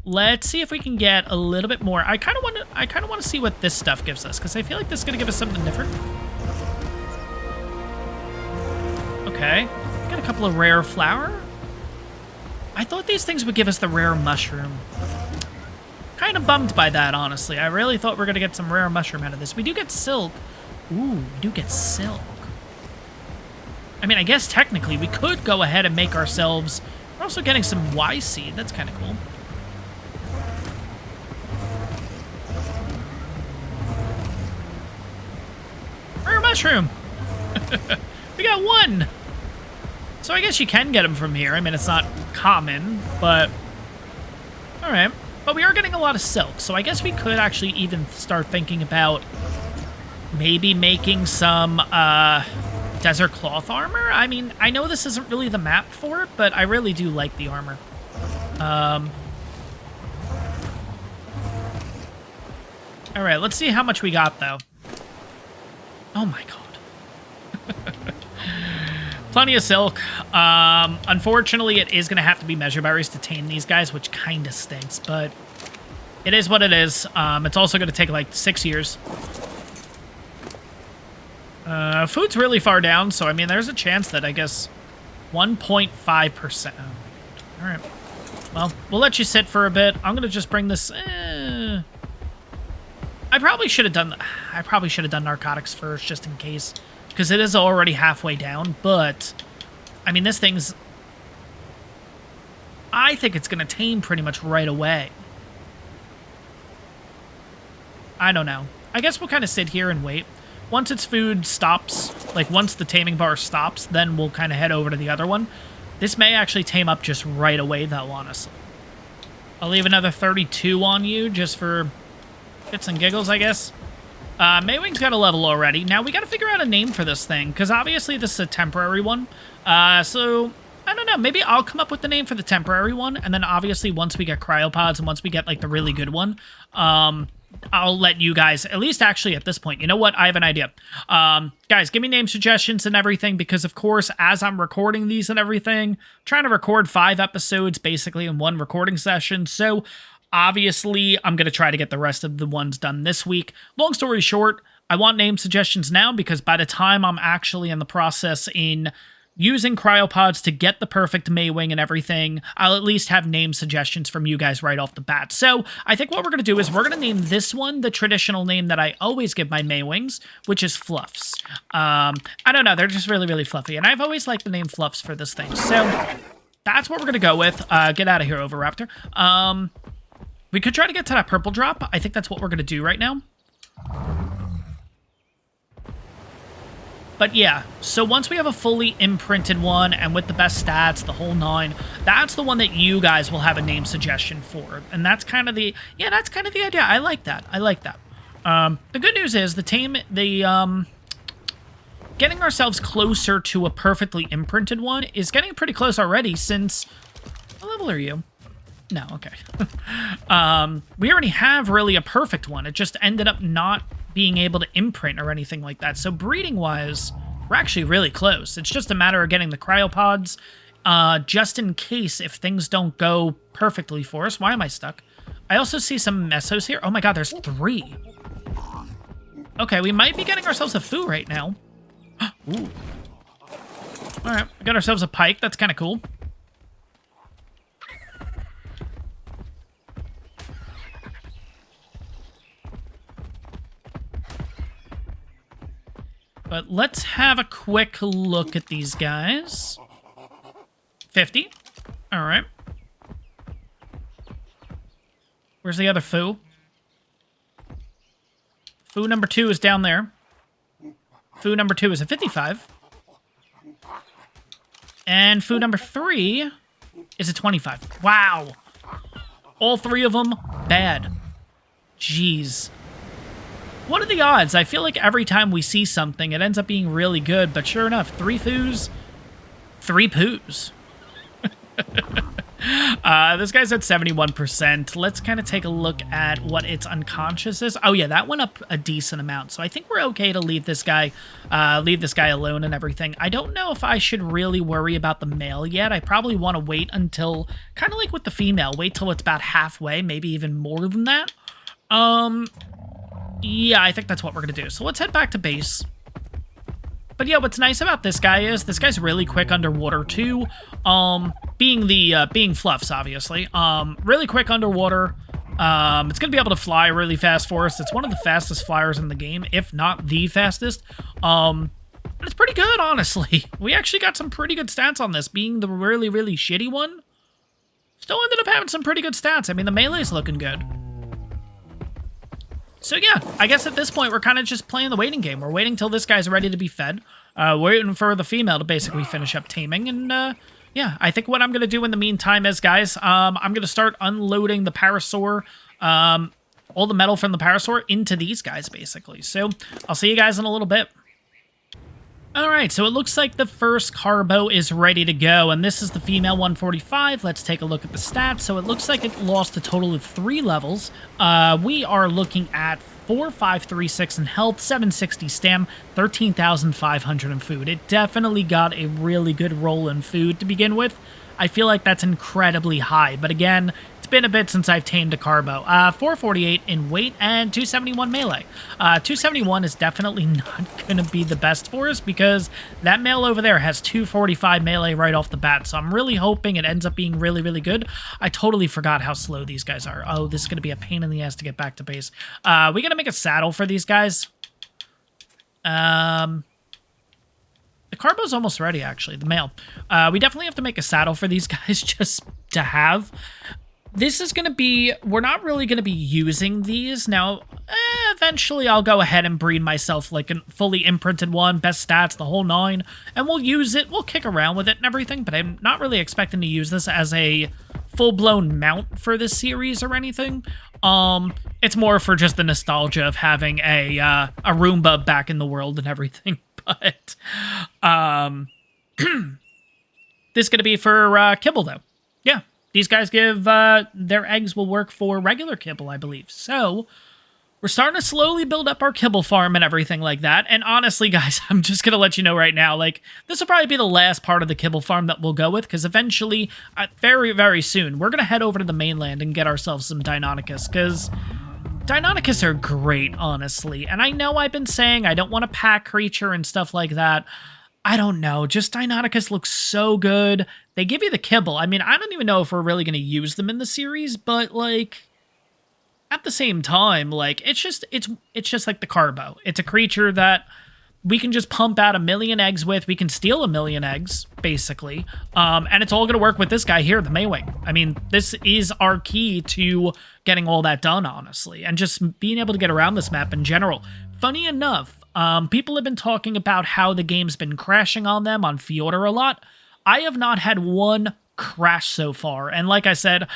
S1: let's see if we can get a little bit more. I kind of want to see what this stuff gives us, because I feel like this is going to give us something different. Okay. Got a couple of rare flower. I thought these things would give us the rare mushroom. Kind of bummed by that, honestly. I really thought we were going to get some rare mushroom out of this. We do get silk. Ooh, we do get silk. I mean, I guess technically we could go ahead and make ourselves... We're also getting some Y seed. That's kind of cool. Rare mushroom. We got one. So I guess you can get them from here. I mean, it's not common, but... All right. But we are getting a lot of silk, so I guess we could actually even start thinking about maybe making some desert cloth armor. I mean, I know this isn't really the map for it, but I really do like the armor. All right, let's see how much we got, though. Oh, my God. Plenty of silk. Unfortunately, it is going to have to be measure berries to tame these guys, which kind of stinks, but it is what it is. It's also going to take like 6 years. Food's really far down, so I mean, there's a chance that I guess 1.5%. All right. Well, we'll let you sit for a bit. I'm going to just bring this... I probably should have done narcotics first, just in case, because it is already halfway down. But I mean, this thing's, I think it's gonna tame pretty much right away. I don't know. I guess we'll kind of sit here and wait. Once its food stops, like once the taming bar stops, then we'll kind of head over to the other one. This may actually tame up just right away, though, honestly. I'll leave another 32 on you just for bits and giggles, I guess. Maewing's got a level already. Now, we got to figure out a name for this thing, because obviously this is a temporary one. So, I don't know. Maybe I'll come up with the name for the temporary one, and then obviously once we get cryopods and once we get, like, the really good one, I'll let you guys, at least actually at this point, you know what? I have an idea. Guys, give me name suggestions and everything, because of course, as I'm recording these and everything, I'm trying to record 5 episodes basically in one recording session. So obviously, I'm going to try to get the rest of the ones done this week. Long story short, I want name suggestions now, because by the time I'm actually in the process in using cryopods to get the perfect maewing and everything, I'll at least have name suggestions from you guys right off the bat. So I think what we're going to do is we're going to name this one the traditional name that I always give my maewings, which is Fluffs. I don't know, they're just really, really fluffy, and I've always liked the name Fluffs for this thing. So that's what we're going to go with. Get out of here, Oviraptor. We could try to get to that purple drop. I think that's what we're going to do right now. But yeah, so once we have a fully imprinted one and with the best stats, the whole 9, that's the one that you guys will have a name suggestion for. And that's kind of the, yeah, that's kind of the idea. I like that. I like that. The good news is getting ourselves closer to a perfectly imprinted one is getting pretty close already, since, what level are you? No, okay. We already have really a perfect one. It just ended up not being able to imprint or anything like that. So breeding-wise, we're actually really close. It's just a matter of getting the cryopods, just in case if things don't go perfectly for us. Why am I stuck? I also see some mesos here. Oh my god, there's 3. Okay, we might be getting ourselves a foo right now. Ooh. Alright, we got ourselves a pike. That's kind of cool. But let's have a quick look at these guys. 50. All right. Where's the other foo? Foo number 2 is down there. Foo number 2 is a 55. And foo number 3 is a 25. Wow. All 3 of them, bad. Jeez. What are the odds? I feel like every time we see something, it ends up being really good, but sure enough, 3 foos, 3 poos. This guy's at 71%. Let's kind of take a look at what its unconscious is. Oh yeah, that went up a decent amount, so I think we're okay to leave this guy alone and everything. I don't know if I should really worry about the male yet. I probably want to wait until, kind of like with the female, wait till it's about halfway, maybe even more than that. Yeah, I think that's what we're going to do. So let's head back to base. But yeah, what's nice about this guy is this guy's really quick underwater too. Being Fluffs, obviously. Really quick underwater. It's going to be able to fly really fast for us. It's one of the fastest flyers in the game, if not the fastest. And it's pretty good, honestly. We actually got some pretty good stats on this, being the really, really shitty one. Still ended up having some pretty good stats. I mean, the melee's looking good. So yeah, I guess at this point, we're kind of just playing the waiting game. We're waiting till this guy's ready to be fed. Waiting for the female to basically finish up taming. And yeah, I think what I'm going to do in the meantime is, guys, I'm going to start unloading the parasaur, all the metal from the parasaur into these guys, basically. So I'll see you guys in a little bit. Alright, so it looks like the first carbo is ready to go, and this is the female 145. Let's take a look at the stats. So it looks like it lost a total of 3 levels. We are looking at 4,536 in health, 760 stam, 13,500 in food. It definitely got a really good roll in food to begin with. I feel like that's incredibly high, but again, it's been a bit since I've tamed a carbo. 448 in weight and 271 melee. 271 is definitely not going to be the best for us because that male over there has 245 melee right off the bat. So I'm really hoping it ends up being really, really good. I totally forgot how slow these guys are. Oh, this is going to be a pain in the ass to get back to base. We got to make a saddle for these guys. The carbo's almost ready, actually, the male. We definitely have to make a saddle for these guys just to have. This is going to be... We're not really going to be using these. Now, eventually I'll go ahead and breed myself like a fully imprinted one, best stats, the whole 9, and we'll use it. We'll kick around with it and everything, but I'm not really expecting to use this as a full-blown mount for this series or anything. It's more for just the nostalgia of having a Roomba back in the world and everything. But this is going to be for Kibble, though. Yeah, these guys give their eggs will work for regular Kibble, I believe. So we're starting to slowly build up our Kibble farm and everything like that. And honestly, guys, I'm just going to let you know right now, like, this will probably be the last part of the Kibble farm that we'll go with, because eventually, very, very soon, we're going to head over to the mainland and get ourselves some Deinonychus, because Deinonychus are great, honestly. And I know I've been saying I don't want a pack creature and stuff like that. I don't know. Just Deinonychus looks so good. They give you the Kibble. I mean, I don't even know if we're really going to use them in the series, but, like, at the same time, like, it's just like the carbo. It's a creature that we can just pump out 1,000,000 eggs with. We can steal 1,000,000 eggs, basically. And it's all going to work with this guy here, the maewing. I mean, this is our key to getting all that done, honestly. And just being able to get around this map in general. Funny enough, people have been talking about how the game's been crashing on them on Fjordur a lot. I have not had one crash so far. And like I said,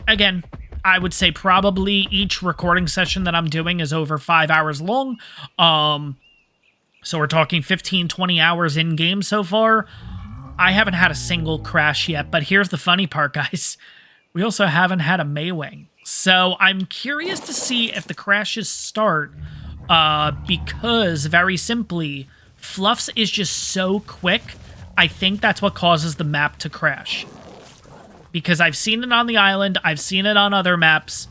S1: again, I would say probably each recording session that I'm doing is over 5 hours long. So we're talking 15, 20 hours in game so far. I haven't had a single crash yet, but here's the funny part, guys. We also haven't had a maewing. So I'm curious to see if the crashes start, because very simply, Fluffs is just so quick. I think that's what causes the map to crash. Because I've seen it on the island, I've seen it on other maps.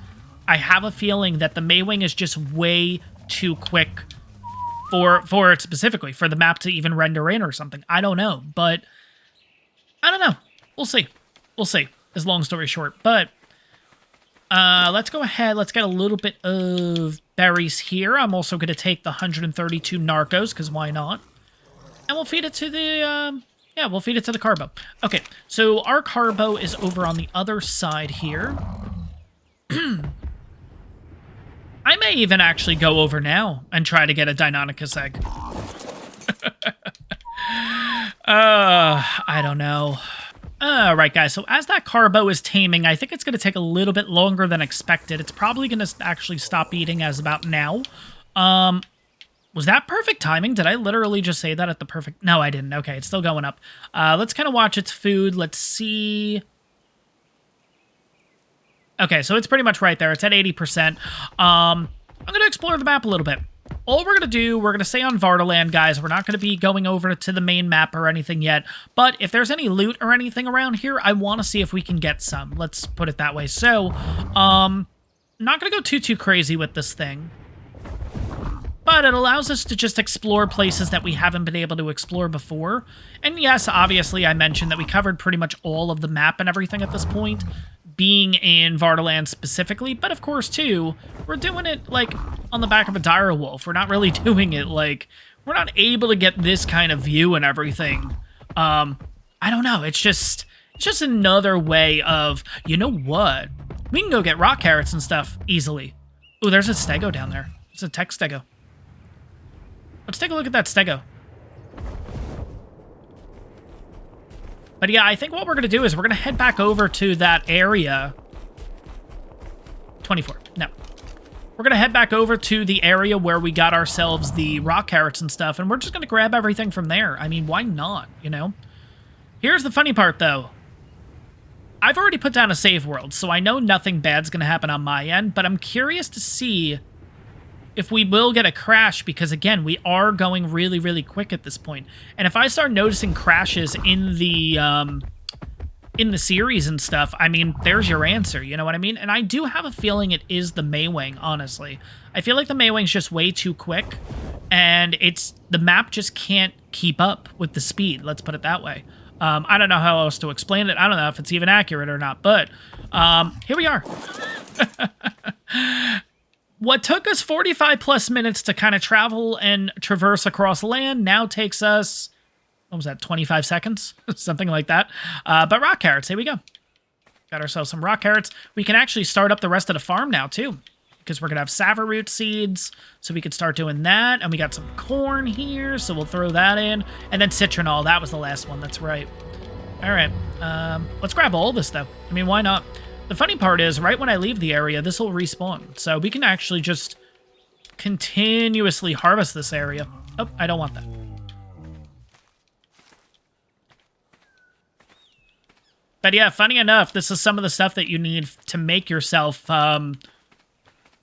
S1: I have a feeling that the maewing is just way too quick for it specifically, for the map to even render in or something. I don't know, but I don't know. We'll see. We'll see, is long story short. But let's go ahead. Let's get a little bit of berries here. I'm also going to take the 132 narcos, because why not? And we'll feed it to the... yeah, we'll feed it to the carbo. Okay, so our carbo is over on the other side here. I may even actually go over now and try to get a Deinonychus egg. I don't know. Alright, guys, so as that carbo is taming, I think it's going to take a little bit longer than expected. It's probably going to actually stop eating as about now. Was that perfect timing? Did I literally just say that at the perfect... No, I didn't. Okay, it's still going up. Let's kind of watch its food. Let's see... Okay, so it's pretty much right there. It's at 80%. I'm going to explore the map a little bit. All we're going to do, we're going to stay on Vardaland, guys. We're not going to be going over to the main map or anything yet. But if there's any loot or anything around here, I want to see if we can get some. Let's put it that way. So, not going to go too crazy with this thing. But it allows us to just explore places that we haven't been able to explore before. And yes, obviously, I mentioned that we covered pretty much all of the map and everything at this point, being in Vardaland specifically. But of course, too, we're doing it, like, on the back of a dire wolf. We're not really doing it, like, we're not able to get this kind of view and everything. I don't know. It's just another way of, you know what? We can go get rock carrots and stuff easily. Ooh, there's a stego down there. It's a tech stego. Let's take a look at that stego. But yeah, I think what we're going to do is we're going to head back over to that area. 24. No. We're going to head back over to the area where we got ourselves the rock carrots and stuff, and we're just going to grab everything from there. I mean, why not, you know? Here's the funny part, though. I've already put down a save world, so I know nothing bad's going to happen on my end, but I'm curious to see if we will get a crash, because again, we are going really, really quick at this point. And if I start noticing crashes in the in the series and stuff, I mean, there's your answer, you know what I mean? And I do have a feeling it is the maewing, honestly. I feel like the maewing's just way too quick, and the map just can't keep up with the speed, let's put it that way. I don't know how else to explain it. I don't know if it's even accurate or not, but here we are. What took us 45 plus minutes to kind of travel and traverse across land now takes us, what was that, 25 seconds? Something like that. But rock carrots, here we go. Got ourselves some rock carrots. We can actually start up the rest of the farm now, too, because we're going to have savaroot seeds, so we could start doing that. And we got some corn here, so we'll throw that in. And then citronal, that was the last one, that's right. All right, let's grab all this, though. I mean, why not? The funny part is, right when I leave the area, this will respawn. So we can actually just continuously harvest this area. Oh, I don't want that. But yeah, funny enough, this is some of the stuff that you need to make yourself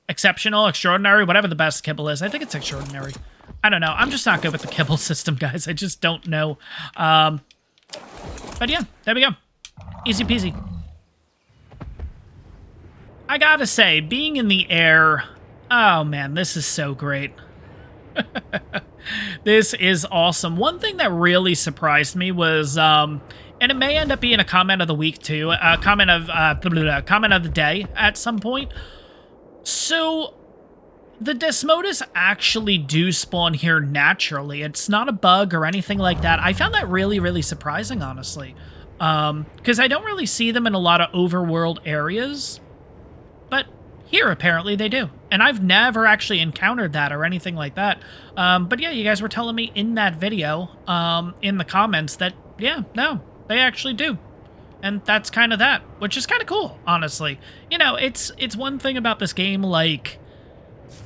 S1: exceptional, extraordinary, whatever the best kibble is. I think it's extraordinary. I don't know. I'm just not good with the kibble system, guys. I just don't know. But yeah, there we go. Easy peasy. I gotta say, being in the air, oh man, this is so great. This is awesome. One thing that really surprised me was, and it may end up being a comment of the week too, comment of the day at some point. So, the Desmodus actually do spawn here naturally. It's not a bug or anything like that. I found that really, really surprising, honestly. Because I don't really see them in a lot of overworld areas. But here, apparently, they do. And I've never actually encountered that or anything like that. But yeah, you guys were telling me in that video, in the comments, that, yeah, no, they actually do. And that's kind of that, which is kind of cool, honestly. You know, it's one thing about this game, like,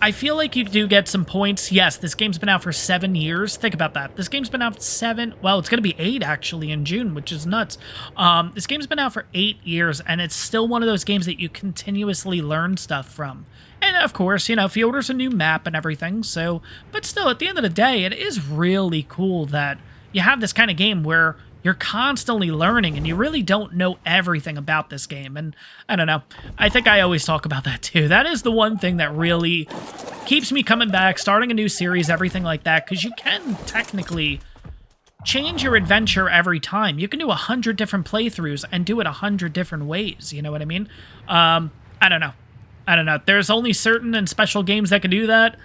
S1: I feel like you do get some points. Yes, this game's been out for 7 years. Think about that. This game's been out well, it's going to be 8, actually, in June, which is nuts. This game's been out for 8 years, and it's still one of those games that you continuously learn stuff from. And, of course, you know, Fjordar's a new map and everything, so... But still, at the end of the day, it is really cool that you have this kind of game where you're constantly learning, and you really don't know everything about this game. And I don't know. I think I always talk about that, too. That is the one thing that really keeps me coming back, starting a new series, everything like that, because you can technically change your adventure every time. You can do 100 different playthroughs and do it 100 different ways, you know what I mean? I don't know. I don't know. There's only certain and special games that can do that.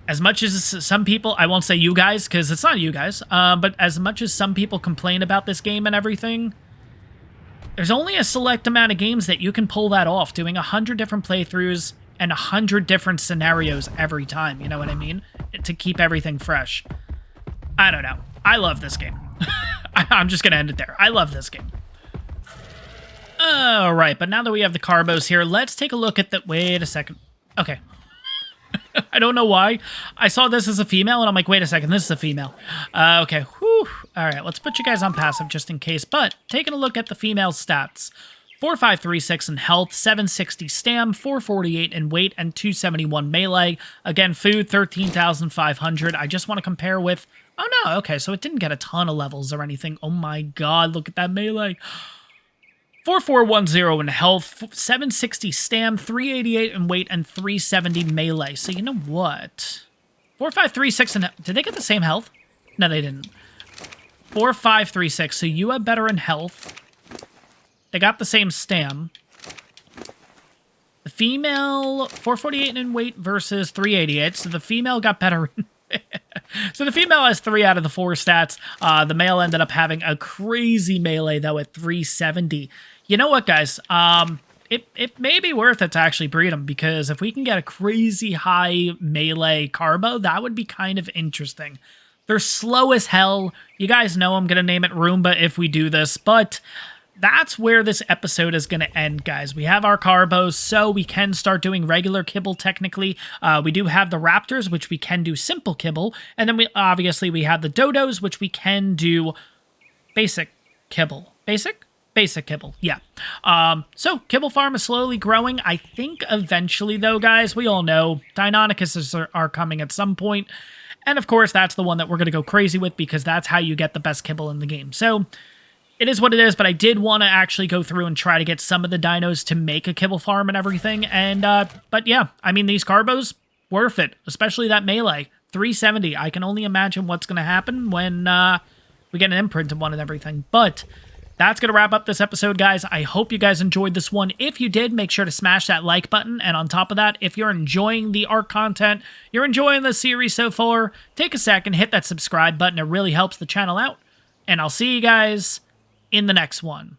S1: As much as some people, I won't say you guys, because it's not you guys, but as much as some people complain about this game and everything, there's only a select amount of games that you can pull that off, doing 100 different playthroughs and 100 different scenarios every time, you know what I mean? To keep everything fresh. I don't know. I love this game. I'm just going to end it there. I love this game. Alright, but now that we have the carbos here, let's take a look at the... Wait a second. Okay. I don't know why. I saw this as a female, and I'm like, wait a second, this is a female. Okay, whew. All right, let's put you guys on passive just in case. But taking a look at the female stats. 4536 in health, 760 stam, 448 in weight, and 271 melee. Again, food, 13,500. I just want to compare with... Oh, no, okay, so it didn't get a ton of levels or anything. Oh, my God, look at that melee. 4410 in health, 760 stam, 388 in weight, and 370 melee. So you know what? 4536 in... Did they get the same health? No, they didn't. 4536, so you have better in health. They got the same stam. The female, 448 in weight versus 388, so the female got better. So the female has 3 out of the 4 stats. The male ended up having a crazy melee, though, at 370. You know what, guys? It may be worth it to actually breed them, because if we can get a crazy high melee carbo, that would be kind of interesting. They're slow as hell. You guys know I'm going to name it Roomba if we do this, but that's where this episode is going to end, guys. We have our carbos, so we can start doing regular kibble, technically. We do have the raptors, which we can do simple kibble, and then we have the dodos, which we can do basic kibble. Basic kibble, yeah. So, Kibble Farm is slowly growing. I think eventually, though, guys, we all know Deinonychuses are coming at some point. And, of course, that's the one that we're going to go crazy with, because that's how you get the best kibble in the game. So, it is what it is, but I did want to actually go through and try to get some of the dinos to make a kibble farm and everything. And, but yeah, I mean, these carbos, worth it, especially that melee. 370. I can only imagine what's going to happen when we get an imprint of one and everything. But that's going to wrap up this episode, guys. I hope you guys enjoyed this one. If you did, make sure to smash that like button. And on top of that, if you're enjoying the ARK content, you're enjoying the series so far, take a second, hit that subscribe button. It really helps the channel out. And I'll see you guys in the next one.